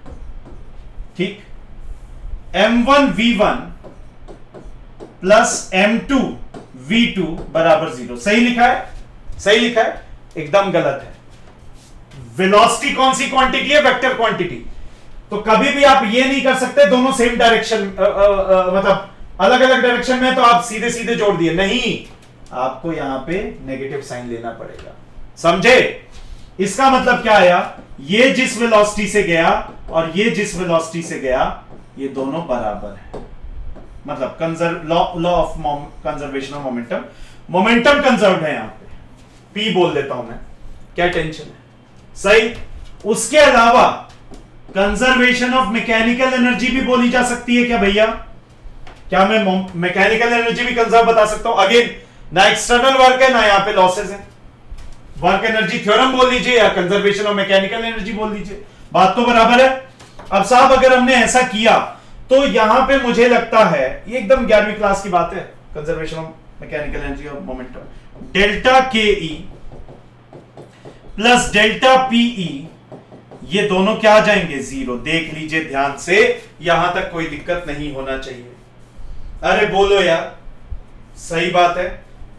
ठीक। m1v1 प्लस m2v2 बराबर 0। सही लिखा है? सही लिखा है? एकदम गलत है। वेलोसिटी कौन सी क्वांटिटी है? Vector quantity. तो कभी भी आप ये नहीं कर सकते दोनों सेम डायरेक्शन, मतलब अलग अलग डायरेक्शन में, तो आप सीधे सीधे जोड़ दिए, नहीं, आपको यहां पे नेगेटिव साइन लेना पड़ेगा, समझे? इसका मतलब क्या आया, ये जिस वेलोसिटी से गया और ये जिस वेलोसिटी से गया, ये दोनों बराबर है, मतलब law of conservation of momentum, momentum conserved है यहां पे, पी बोल देता हूं मैं, क्या टेंशन है, सही। उसके अलावा कंजर्वेशन ऑफ मैकेनिकल एनर्जी भी बोली जा सकती है क्या भैया? क्या मैं मैकेनिकल एनर्जी भी कंजर्व बता सकता हूं? अगेन, ना एक्सटर्नल वर्क है ना यहां पे लॉसेस है, वर्क एनर्जी थ्योरम बोल लीजिए या कंजर्वेशन ऑफ मैकेनिकल एनर्जी बोल लीजिए, बात तो बराबर है। अब साहब अगर हमने ऐसा किया तो यहां पे मुझे लगता है ये एकदम 11वीं क्लास की बात है, कंजर्वेशन ऑफ मैकेनिकल एनर्जी और मोमेंटम, डेल्टा के ई प्लस डेल्टा पीई, ये दोनों क्या आ जाएंगे? 0। देख लीजिए ध्यान से, यहां तक कोई दिक्कत नहीं होना चाहिए। अरे बोलो यार, सही बात है,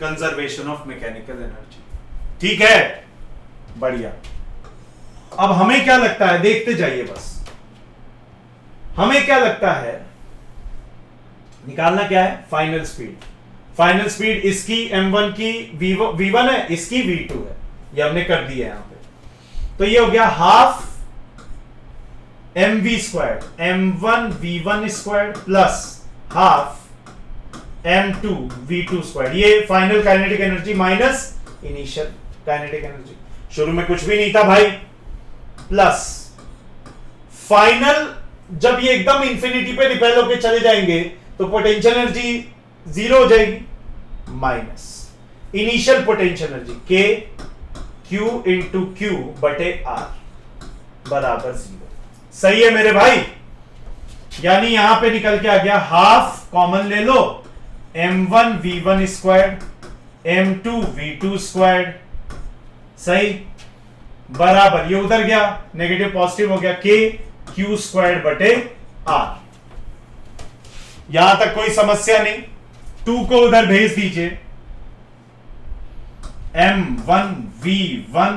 कंजर्वेशन ऑफ मैकेनिकल एनर्जी, ठीक है, बढ़िया। अब हमें क्या लगता है, देखते जाइए बस, हमें क्या लगता है, निकालना क्या है? Final speed. फाइनल स्पीड इसकी m1 की v1 है, इसकी v2 है, ये हमने कर दिया यहां पे, तो ये हो गया half mv square, m1 v1 square plus half m2 v2 square, ये final kinetic energy minus initial kinetic energy, शुरू में कुछ भी नहीं था भाई, प्लस फाइनल, जब ये एकदम इंफिनिटी पे रिपेल होके चले जाएंगे तो पोटेंशियल एनर्जी 0 हो जाएगी, minus initial potential energy k q into Q बटे r बराबर 0। सही है मेरे भाई? यानी यहां पे निकल के आ गया, हाफ कॉमन ले लो, m1 v1 square m2 v2 square, सही, बराबर, ये उधर गया, नेगेटिव पॉजिटिव हो गया, k q स्क्वायर बटे r। यहां तक कोई समस्या नहीं, 2 को उधर भेज दीजिए, m1 v1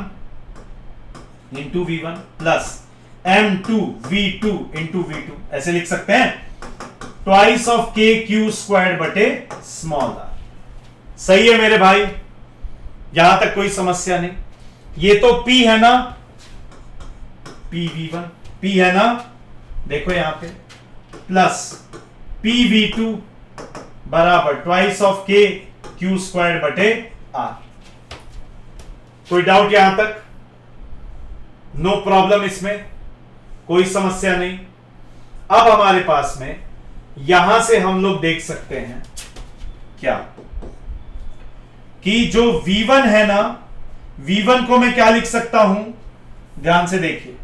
into v1 plus m2 v2 into v2, ऐसे लिख सकते हैं, twice of k q square बटे स्मॉल r। सही है मेरे भाई? यहां तक कोई समस्या नहीं। ये तो p है ना, p v1 p है ना, देखो यहां पे, प्लस p v2 बराबर twice of k q square बटे r। कोई डाउट यहां तक? नो प्रॉब्लम, इसमें कोई समस्या नहीं। अब हमारे पास में यहां से हम लोग देख सकते हैं क्या, कि जो v1 है ना, v1 को मैं क्या लिख सकता हूं, ध्यान से देखिए,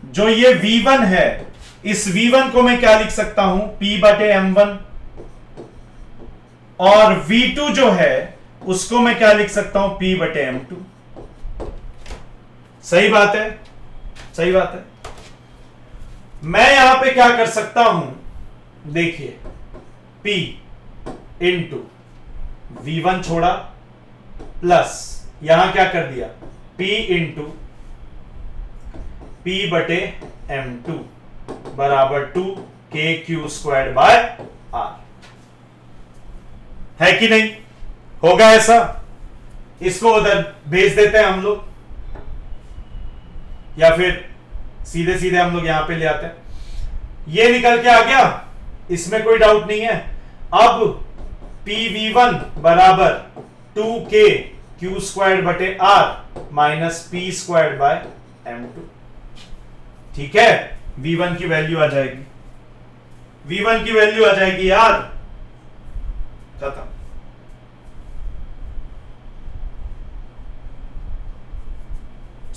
जो ये v1 है, इस v1 को मैं क्या लिख सकता हूं, p बटे m1, और v2 जो है उसको मैं क्या लिख सकता हूं, p बटे m2। सही बात है? सही बात है। मैं यहां पे क्या कर सकता हूं, देखिए, p इंटू v1 छोड़ा, प्लस यहां क्या कर दिया, p इंटू p बटे m2 बराबर 2 k q square by r, है कि नहीं? होगा ऐसा? इसको उधर भेज देते हैं हम लोग, या फिर सीधे सीधे हम लोग यहां पे ले आते हैं, ये निकल के आ गया, इसमें कोई डाउट नहीं है। अब pv1 बराबर 2k q स्क्वायर बटे r minus p square by m2, ठीक है, v1 की वैल्यू आ जाएगी, v1 की वैल्यू आ जाएगी यार, खत्म।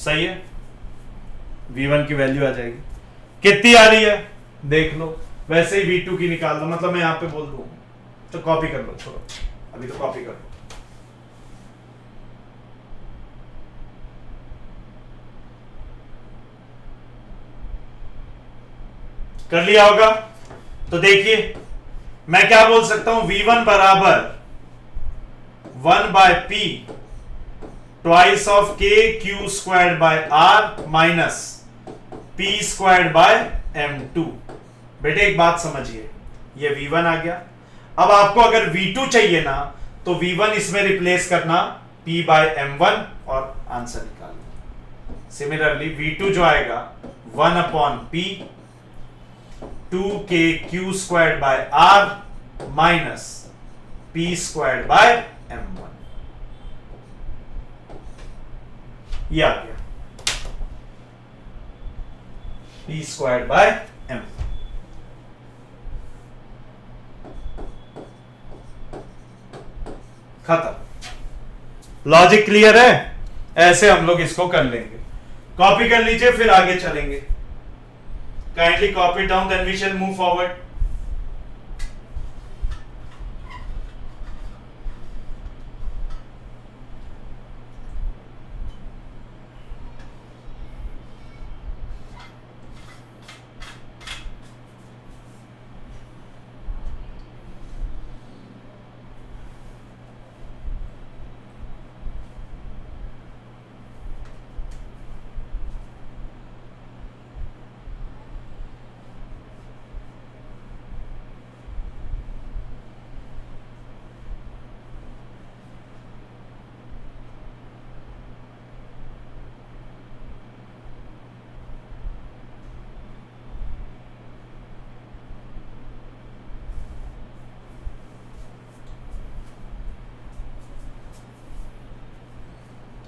सही है, V1 की वैल्यू आ जाएगी। कितनी आ रही है देख लो, वैसे ही V2 की निकाल दो, मतलब मैं यहां पे बोल दूं तो कॉपी कर लो, छोड़ो अभी तो कॉपी कर लो। कर लिया होगा तो देखिए मैं क्या बोल सकता हूं, V1 बराबर 1/P twice of K Q squared by R minus P squared by M2। बेटे एक बात समझिए, ये V1 आ गया। अब आपको अगर V2 चाहिए ना तो V1 इसमें रिप्लेस करना P बाय M1 और आंसर निकालना। सिमिलरली V2 जो आएगा 1/P 2K Q squared by R minus P squared by M1। ये आ गया P स्क्वायर्ड बाय M। खत्म। लॉजिक क्लियर है? ऐसे हम लोग इसको कर लेंगे। कॉपी कर लीजिए फिर आगे चलेंगे। Kindly copy down then we shall move forward.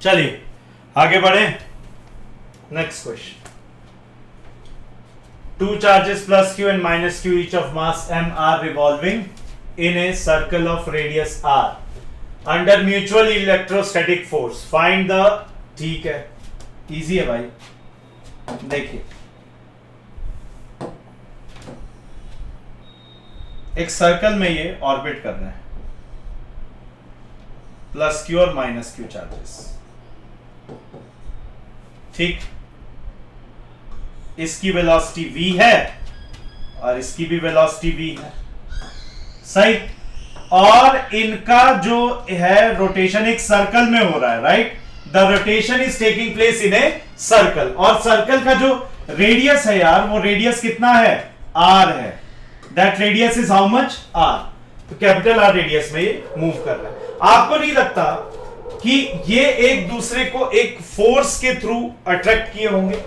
चलिए आगे बढ़े। Next question, two charges plus q and minus q each of mass m are revolving in a circle of radius r under mutual electrostatic force, find the। ठीक है, easy है भाई। देखिए एक circle में ये ऑर्बिट कर रहे हैं, प्लस q और माइनस q चार्जेस। ठीक, इसकी वेलोसिटी v है और इसकी भी वेलोसिटी v है, सही। और इनका जो है रोटेशन एक सर्कल में हो रहा है, right. The rotation is taking place in a circle, और सर्कल का जो रेडियस है यार, वो रेडियस कितना है, r है। That radius is how much, r। तो कैपिटल R रेडियस में ये मूव कर रहा है। आपको नहीं लगता कि ये एक दूसरे को एक फोर्स के थ्रू अट्रैक्ट किए होंगे?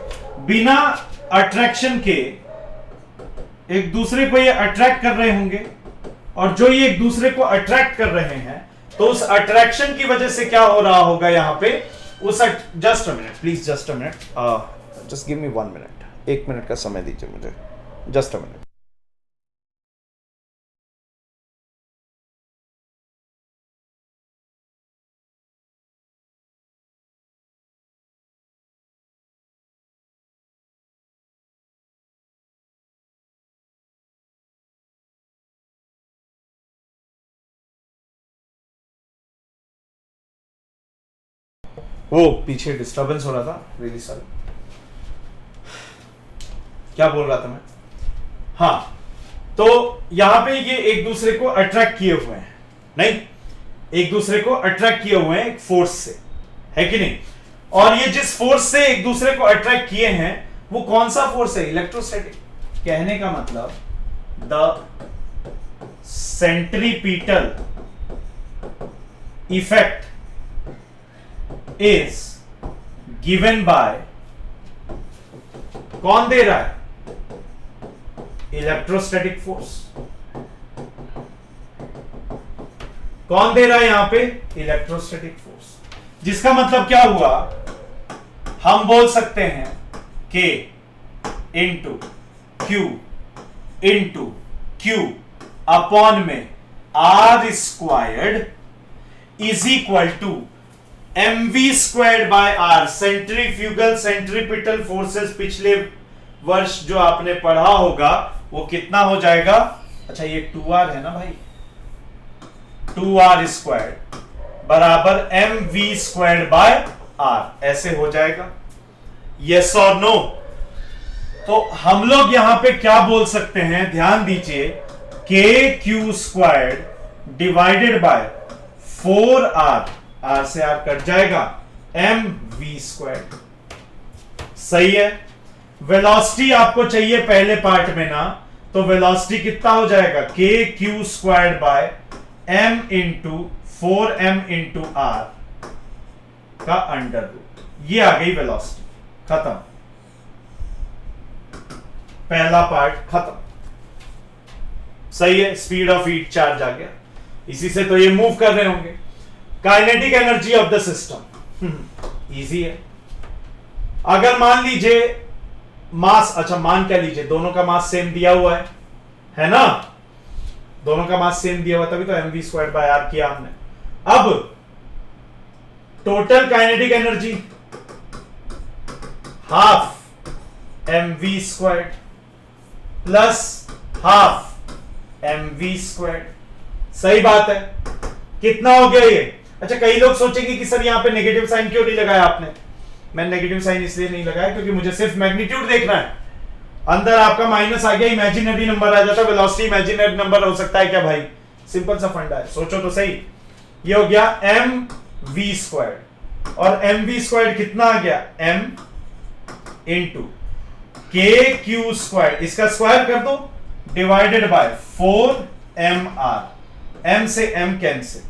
बिना अट्रैक्शन के एक दूसरे को ये अट्रैक्ट कर रहे होंगे, और जो ये एक दूसरे को अट्रैक्ट कर रहे हैं तो उस अट्रैक्शन की वजह से क्या हो रहा होगा यहाँ पे, उस just a minute please, just a minute, just give me 1 minute, 1 minute का समय दीजिए मुझे, जस्ट अ मिनट। वो पीछे डिस्टरबेंस हो रहा था, रियली सॉरी। क्या बोल रहा था मैं? हाँ, तो यहां पे ये एक दूसरे को अट्रैक्ट किए हुए हैं, नहीं, एक दूसरे को अट्रैक्ट किए हुए हैं एक फोर्स से, है कि नहीं। और ये जिस फोर्स से एक दूसरे को अट्रैक्ट किए हैं वो कौन सा फोर्स है, इलेक्ट्रोस्टैटिक। कहने का मतलब the centripetal effect is given by, कौन दे रहा है, इलेक्ट्रोस्टैटिक फोर्स। कौन दे रहा है यहां पे, इलेक्ट्रोस्टैटिक फोर्स। जिसका मतलब क्या हुआ, हम बोल सकते हैं K into Q into Q upon में R squared is equal to mv² centrifugal centripetal forces पिछले वर्ष जो आपने पढ़ा होगा वो कितना हो जाएगा? अच्छा ये 2r है ना भाई, 2r² बराबर mv²/r ऐसे हो जाएगा। यस और नो? तो हम लोग यहां पे क्या बोल सकते हैं, ध्यान दीजिए, kq² divided by 4r, r से r कट जाएगा, mv²। सही है। वेलोसिटी आपको चाहिए पहले पार्ट में ना, तो वेलोसिटी कितना हो जाएगा? kq²/m into 4m into r का अंडर रूट। ये आ गई वेलोसिटी, खत्म, पहला पार्ट खत्म। सही है। स्पीड ऑफ हीट चार्ज आ गया, इसी से तो ये मूव कर रहे होंगे। Kinetic energy of the system easy है। अगर मान लीजिए मास, अच्छा मान क्या लीजिए, दोनों का मास सेम दिया हुआ है ना, दोनों का मास सेम दिया हुआ, तभी तो mv²/r किया हमने। अब total kinetic energy half mv² plus half mv²। सही बात है। कितना हो गया ये? अच्छा कई लोग सोचेंगे कि सर यहां पे नेगेटिव साइन क्यों नहीं लगाया आपने? मैंने नेगेटिव साइन इसलिए नहीं लगाया क्योंकि मुझे सिर्फ मैग्नीट्यूड देखना है। अंदर आपका माइनस आ गया, इमेजिनरी नंबर आ जाता, वेलोसिटी इमेजिनरी नंबर हो सकता है क्या भाई? सिंपल सा फंडा है, सोचो तो सही। ये हो गया mv², और mv² कितना आ गया? m इंटू kq², इसका स्क्वायर कर दो, डिवाइडेड बाय 4mr, m से m कैंसिल,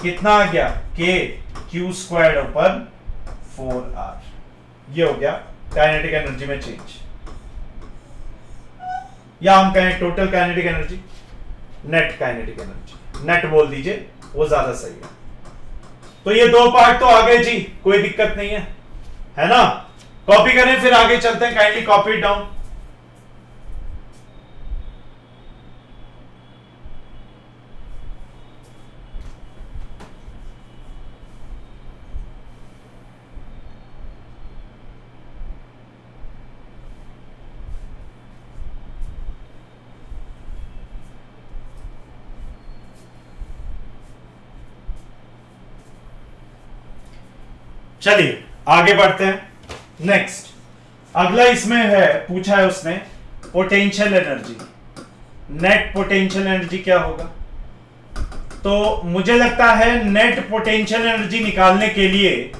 कितना आ गया? kq² ऊपर 4r। ये हो गया काइनेटिक एनर्जी में चेंज, या हम कहें total kinetic energy, net kinetic energy, net बोल दीजिए, वो ज्यादा सही है। तो ये दो पार्ट तो आ गए जी, कोई दिक्कत नहीं है ना? कॉपी करें फिर आगे चलते हैं। Kindly copy down. चलिए आगे बढ़ते हैं। नेक्स्ट अगला इसमें है, पूछा है उसने potential energy. Net potential energy क्या होगा? तो मुझे लगता है नेट पोटेंशियल एनर्जी निकालने के लिए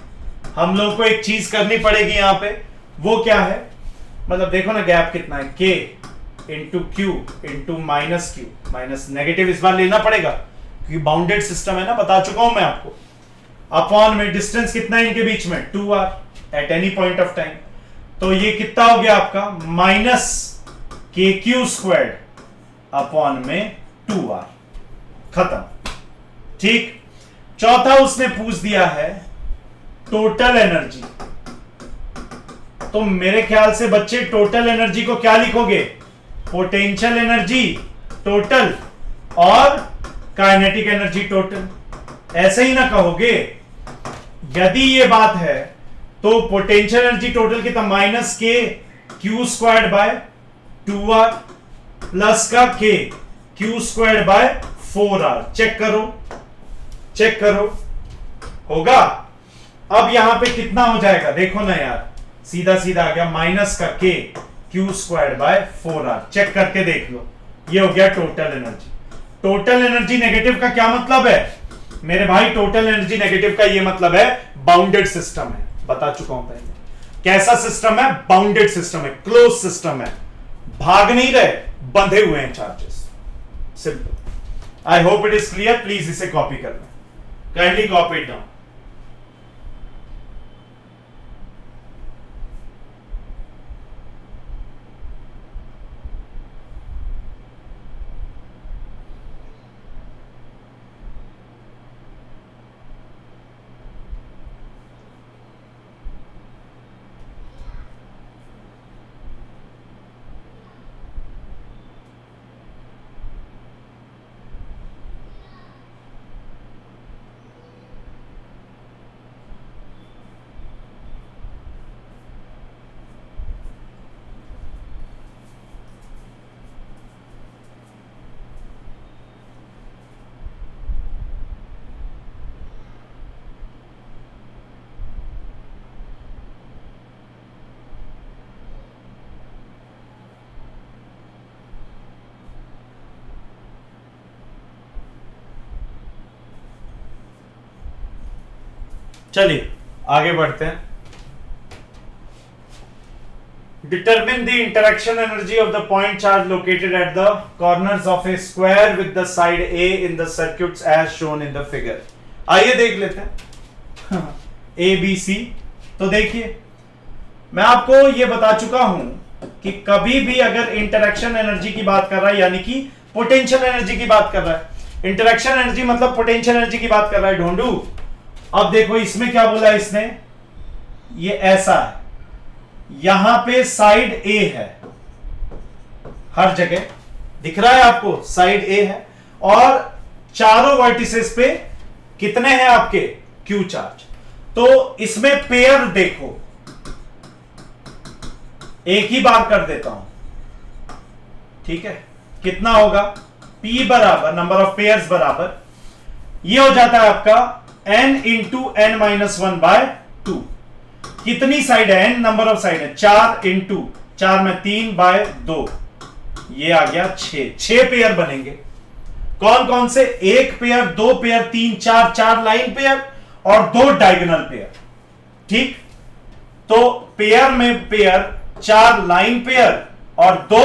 हम लोग को एक चीज करनी पड़ेगी यहां पे। वो क्या है? मतलब देखो ना गैप कितना है, k into q into minus Q, minus negative इस बार लेना पड़ेगा क्योंकि बाउंडेड सिस्टम है ना, बता चुका हूं मैं आपको। अपॉन में डिस्टेंस कितना है इनके बीच में? 2r at any point of time. तो ये कितना हो गया आपका? माइनस kq² अपॉन में 2r, खत्म। ठीक। चौथा उसने पूछ दिया है टोटल एनर्जी। तो मेरे ख्याल से बच्चे टोटल एनर्जी को क्या लिखोगे? पोटेंशियल एनर्जी टोटल और काइनेटिक एनर्जी टोटल, ऐसे ही ना कहोगे? यदि ये बात है तो पोटेंशियल एनर्जी टोटल कितना? माइनस kq²/2r प्लस का kq²/4r। चेक करो, चेक करो, होगा? अब यहां पे कितना हो जाएगा देखो ना यार, सीधा सीधा आ गया माइनस का kq²/4r। चेक करके देख लो, ये हो गया total energy. Total energy negative का क्या मतलब है मेरे भाई? टोटल एनर्जी नेगेटिव का ये मतलब है बाउंडेड सिस्टम है, बता चुका हूं पहले। कैसा सिस्टम है? बाउंडेड सिस्टम है, क्लोज सिस्टम है, भाग नहीं रहे, बंधे हुए हैं charges. Simple. I hope it is clear. Please इसे कॉपी करना, काइंडली कॉपी इट डाउन। चलिए आगे बढ़ते हैं। Determine the interaction energy of the point charge located at the corners of a square with the side A in the circuits as shown in the figure. आइए देख लेते हैं A B C। तो देखिए मैं आपको ये बता चुका हूं कि कभी भी अगर इंटरेक्शन एनर्जी की बात कर रहा है, यानी कि पोटेंशियल एनर्जी की बात कर रहा है, इंटरेक्शन एनर्जी मतलब पोटेंशियल एनर्जी की बात कर रहा है ढोंडू। अब देखो इसमें क्या बोला इसने, ये ऐसा है, यहां पे साइड ए है, हर जगह दिख रहा है आपको साइड ए है, और चारों वर्टिसेस पे कितने हैं आपके क्यू चार्ज। तो इसमें पेयर देखो, एक ही बार कर देता हूं, ठीक है, कितना होगा P बराबर नंबर ऑफ पेयर्स बराबर, ये हो जाता है आपका n into n minus one by two. कितनी साइड है, n नंबर ऑफ साइड है, 4 इंटू 4 में 3 बाय 2, ये आ गया 6 पेयर बनेंगे। कौन कौन से, एक पेयर, दो पेयर, 3 4, 4 लाइन पेयर और 2 डायगोनल पेयर। ठीक, तो पेयर में पेयर, 4 लाइन पेयर और 2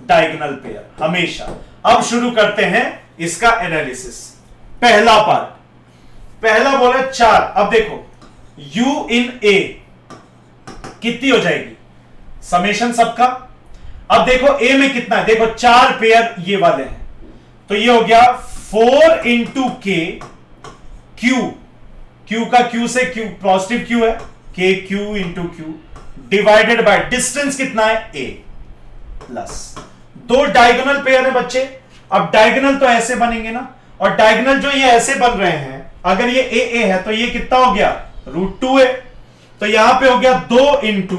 डायगोनल पेयर हमेशा। अब शुरू करते हैं इसका एनालिसिस। पहला पार्ट, पहला बोला 4। अब देखो u इन a कितनी हो जाएगी, समेशन सबका। अब देखो a में कितना है, देखो 4 पेयर ये वाले हैं, तो ये हो गया 4 इंटू के क्यू का क्यू से क्यू पॉजिटिव क्यू है, के Q into q divided by distance कितना है a प्लस 2 डायगोनल पेयर है बच्चे। अब डायगोनल तो ऐसे बनेंगे ना, और डायगोनल जो ये ऐसे बन रहे हैं, अगर ये ए है तो ये कितना हो गया √2 है, तो यहां पे हो गया 2 इंटू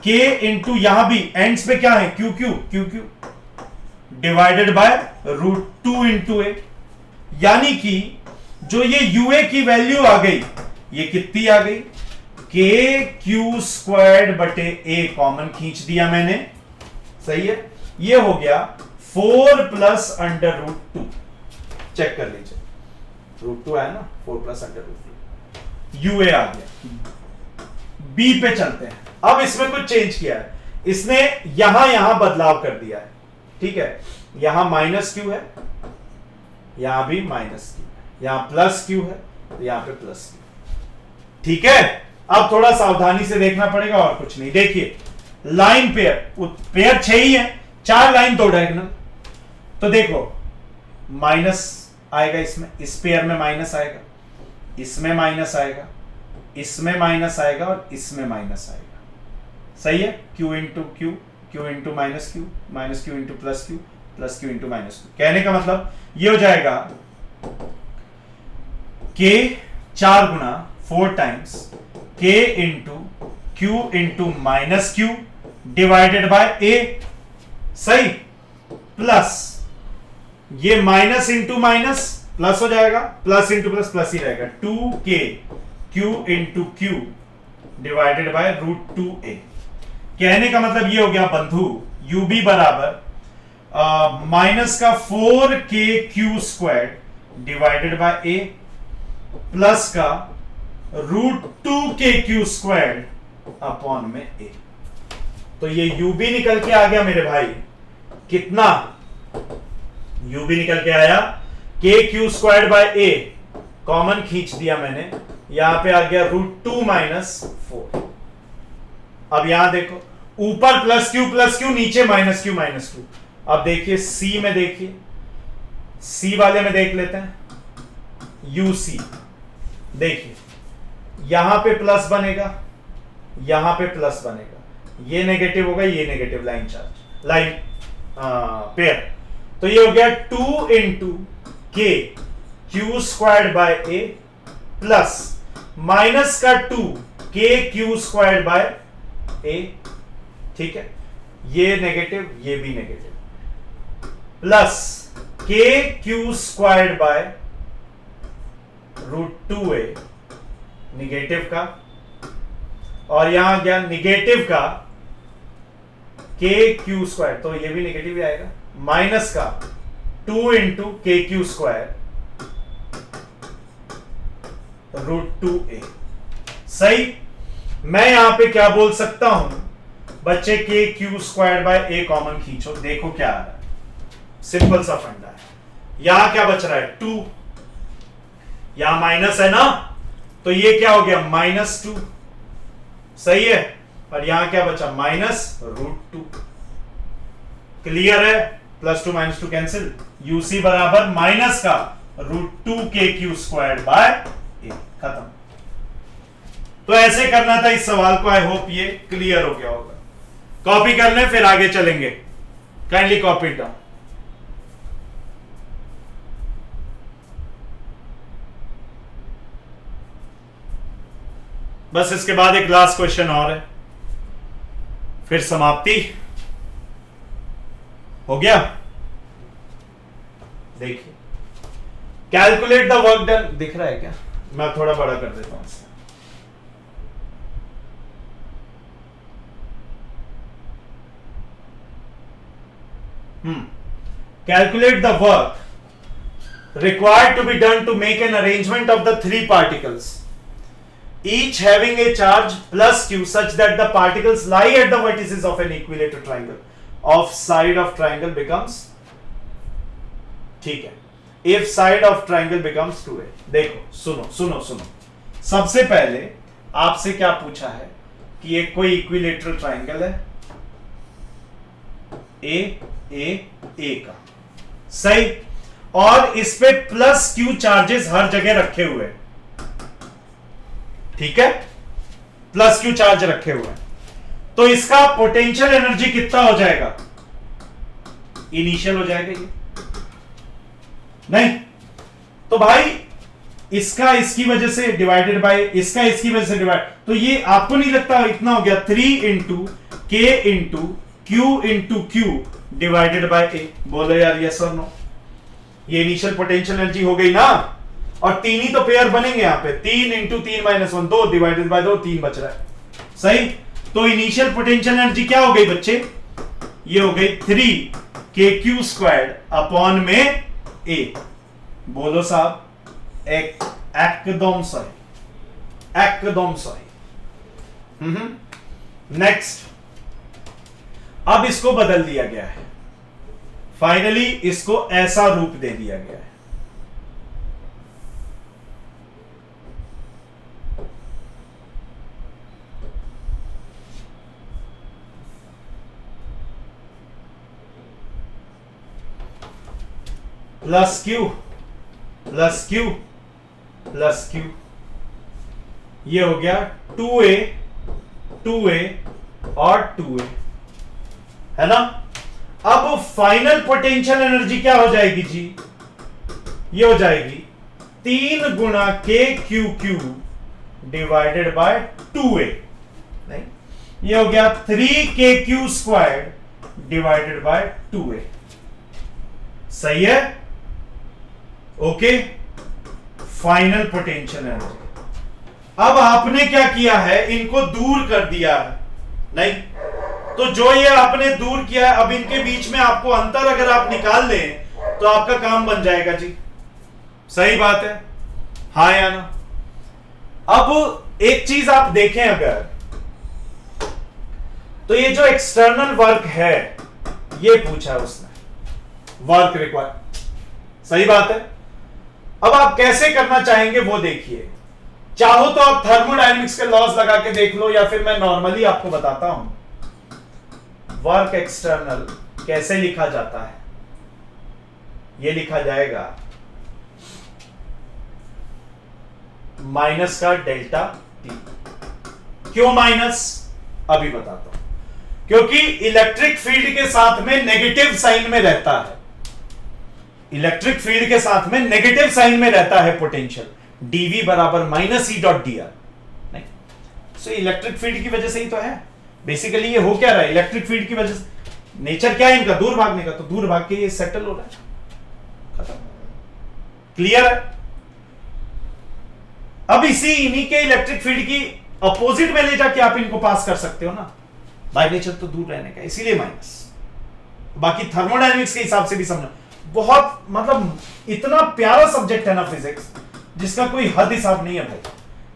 के इंटू यहां भी एंड्स पे क्या है क्यू डिवाइडेड बाय √2 इंटू ए। यानी कि जो ये यूए की वैल्यू आ गई, ये कितनी आ गई, के क्यू स्क्वायर्ड बटे ए कॉमन खींच दिया मैंने, सही है। ये हो गया 4 प्लस अंडर √2, चेक कर लीजिए, √2 है ना, 4 प्लस अंडर √2, यूए आ गया। बी पे चलते हैं। अब इसमें कुछ चेंज किया है, इसने यहां बदलाव कर दिया है, ठीक है। यहां माइनस क्यू है, यहां भी माइनस क्यू है, यहां प्लस क्यू है, तो यहां पे प्लस क्यू, ठीक है। अब थोड़ा सावधानी से देखना पड़ेगा और कुछ नहीं। देखिए लाइन पेयर 6 ही है, 4 लाइन 2 डायगोनल, तो देखो माइनस आएगा इसमें, इस पेयर में माइनस आएगा, इसमें माइनस आएगा, इसमें माइनस आएगा और इसमें माइनस आएगा, सही है। Q into q, q into minus q into plus q into minus q. कहने का मतलब ये हो जाएगा के 4 गुना 4 times k into q into minus q divided by a, सही, प्लस ये माइनस इंटू माइनस प्लस हो जाएगा, प्लस इंटू प्लस प्लस ही रहेगा, 2k q into q divided by √2a। कहने का मतलब ये हो गया बंधु, यूबी बराबर माइनस का 4k Q square divided by a plus का √2k क्यू स्क्वायर अपॉन में a। तो ये यूबी निकल के आ गया मेरे भाई, कितना, यूबी निकल के आया के Q square by A, common खींच दिया मैंने, यहां पे आ गया √2 माइनस 4। अब यहां देखो ऊपर प्लस क्यू नीचे माइनस क्यू। अब देखिए सी में, देखिए सी वाले में देख लेते हैं, यूसी देखिए यहां पे प्लस बनेगा, यहां पे प्लस बनेगा, ये नेगेटिव होगा, ये negative line charge, line pair. तो ये हो गया 2 into K q squared bye ए प्लस माइनस का 2 के क्यू स्क्वायर्ड बाय ए, ठीक है, ये नेगेटिव, ये भी negative, plus k q squared by √2a negative का, और यहां गया निगेटिव का के क्यू स्क्वायर, तो ये भी नेगेटिव ही आएगा, माइनस का 2 into K Q square √2a। सही। मैं यहां पे क्या बोल सकता हूं बच्चे, K Q square by A common खींचो, देखो क्या आ रहा है, सिंपल सा फंडा है। यहां क्या बच रहा है 2, यहां माइनस है ना, तो ये क्या हो गया -2, सही है। और यहां क्या बचा -√2। क्लियर है, +2 -2 कैंसिल, यूसी बराबर माइनस का √2 के क्यू स्क्वायर बाय ए, खत्म। तो ऐसे करना था इस सवाल को। आई होप ये क्लियर हो गया होगा। कॉपी कर लें फिर आगे चलेंगे। Kindly copy it down. बस इसके बाद एक लास्ट क्वेश्चन और है, फिर समाप्ति हो गया। देखिए, कैलकुलेट द वर्क डन, दिख रहा है क्या? मैं थोड़ा बड़ा कर देता हूं इससे। Calculate the work required to be done to make an arrangement of the three particles, each having a charge plus q such that the particles lie at the vertices of an equilateral triangle. Of side of triangle becomes, ठीक है, if side of triangle becomes 2a. देखो, सुनो सुनो सुनो, सबसे पहले आपसे क्या पूछा है कि एक कोई इक्विलेटरल ट्राइंगल है, ए का, सही, और इस पे प्लस क्यू चार्जेस हर जगह रखे हुए, ठीक है, प्लस क्यू चार्ज रखे हुए, तो इसका पोटेंशियल एनर्जी कितना हो जाएगा? इनिशियल हो जाएगा ये, नहीं तो भाई इसका इसकी वजह से डिवाइडेड बाय इसका इसकी वजह से डिवाइड, तो ये आपको नहीं लगता इतना हो गया 3 into k into q into q divided by a? बोलो यार यस और नो। ये इनिशियल पोटेंशियल एनर्जी हो गई ना, और तीन ही तो पेयर बनेंगे यहां पे, 3 इंटू 3 माइनस 1 2 डिवाइडेड बाय 2, 3 बच रहा है, सही। तो इनिशियल पोटेंशियल एनर्जी क्या हो गई बच्चे? ये हो गई 3 के क्यू स्क्वायर्ड अपॉन में ए। बोलो साहब, एकदम सही, एकदम सही। नेक्स्ट, अब इसको बदल दिया गया है, फाइनली इसको ऐसा रूप दे दिया गया है। Plus Q plus Q plus Q, ये हो गया 2a 2a और 2a, है ना। अब फाइनल पोटेंशियल एनर्जी क्या हो जाएगी जी? ये हो जाएगी 3 गुणा के Q Q divided by 2a, नहीं, ये हो गया 3 के q squared divided by 2a, सही है, ओके। Final potential energy. अब आपने क्या किया है, इनको दूर कर दिया है, नहीं, तो जो ये आपने दूर किया है, अब इनके बीच में आपको अंतर अगर आप निकाल लें तो आपका काम बन जाएगा जी, सही बात है, हाँ या ना। अब एक चीज आप देखें अगर, तो ये जो एक्सटर्नल वर्क है ये पूछा है उसने, वर्क रिक्वायर, सही बात है। अब आप कैसे करना चाहेंगे वो देखिए, चाहो तो आप थर्मोडायनेमिक्स के लॉज लगा के देख लो, या फिर मैं नॉर्मली आपको बताता हूं वर्क एक्सटर्नल कैसे लिखा जाता है। ये लिखा जाएगा माइनस का डेल्टा टी। क्यों माइनस? अभी बताता हूं, क्योंकि इलेक्ट्रिक फील्ड के साथ में नेगेटिव साइन में रहता है, इलेक्ट्रिक फील्ड के साथ में नेगेटिव साइन में रहता है पोटेंशियल, dv बराबर minus E dot D R, नहीं, सो इलेक्ट्रिक फील्ड की वजह से ही तो है बेसिकली। ये हो क्या रहा है, इलेक्ट्रिक फील्ड की वजह से। नेचर क्या है इनका, दूर भागने का, तो दूर भाग के ये सेटल हो रहा है, खत्म, क्लियर है। अब इन्हीं के इलेक्ट्रिक फील्ड की अपोजिट में ले जाके आप इनको पास कर सकते हो ना, बाय नेचर तो दूर रहने का, इसीलिए माइनस। बाकी थर्मोडायनेमिक्स के हिसाब से भी समझो, बहुत मतलब इतना प्यारा सब्जेक्ट है ना फिजिक्स, जिसका कोई हद हिसाब नहीं है भाई।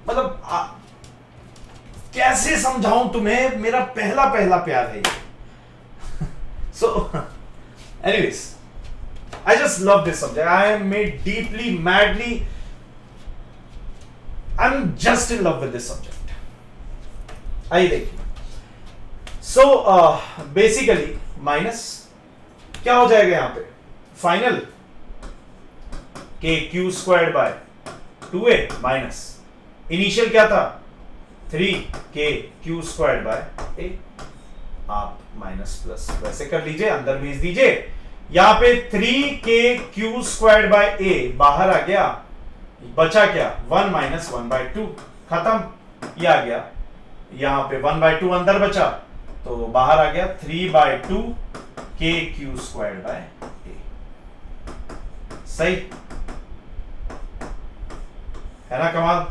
मतलब कैसे समझाऊं तुम्हें, मेरा पहला पहला प्यार है ये। So anyways, I just love this subject. I am made deeply, madly. I'm just in love with this subject. आइए देखिए। So basically माइनस क्या हो जाएगा यहाँ पे, final k q squared by 2a minus initial क्या था 3k q squared by a। आप माइनस प्लस वैसे कर लीजिए, अंदर भेज दीजिए। यहां पे 3k q squared by a बाहर आ गया, बचा क्या 1 माइनस 1/2, खत्म, ये आ गया। यहां पे 1/2 अंदर बचा तो बाहर आ गया 3/2 k q squared by a। सही है ना, कमाल।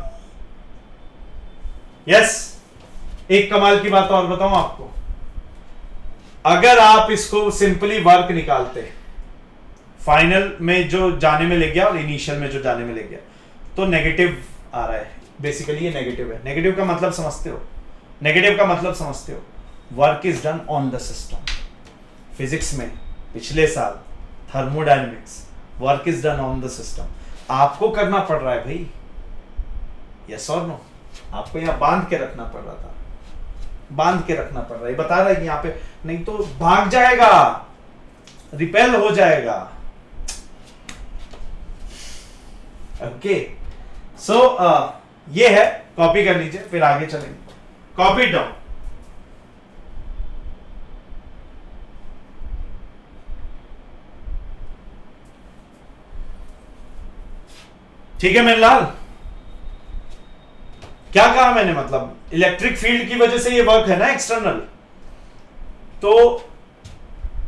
यस, एक कमाल की बात और बताऊं आपको, अगर आप इसको सिंपली वर्क निकालते फाइनल में जो जाने में ले गया और इनिशियल में जो जाने में ले गया, तो नेगेटिव आ रहा है। बेसिकली ये नेगेटिव है। नेगेटिव का मतलब समझते हो, नेगेटिव का मतलब समझते हो, work is done on the system. Physics में पिछले साल thermodynamics, work is done on the system. आपको करना पड़ रहा है भाई, यस और नो, आपको यहां बांध के रखना पड़ रहा था, बांध के रखना पड़ रहा है। बता रहा है कि यहां पे नहीं तो भाग जाएगा, रिपेल हो जाएगा। ओके, सो ये है, कॉपी कर लीजिए, फिर आगे चलेंगे। Copy down. ठीक है मेरे लाल, क्या कहा मैंने, मतलब इलेक्ट्रिक फील्ड की वजह से ये वर्क है ना एक्सटर्नल, तो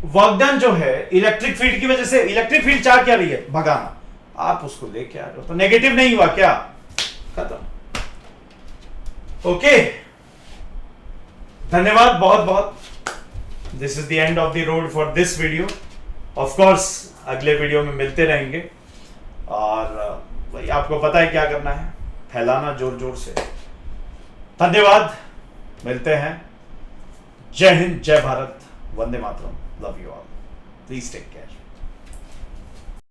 वर्क डन जो है इलेक्ट्रिक फील्ड की वजह से, इलेक्ट्रिक फील्ड चाह क्या रही है, भगाना, आप उसको लेके आ रहे हो तो नेगेटिव नहीं हुआ क्या, खत्म। ओके, धन्यवाद बहुत बहुत। This is the end of the road for this video. Of course अगले वीडियो में मिलते रहेंगे, और भाई आपको पता है क्या करना है, फैलाना जोर जोर से। धन्यवाद, मिलते हैं। जय हिंद, जय भारत, वंदे मातरम, love you all, please take care.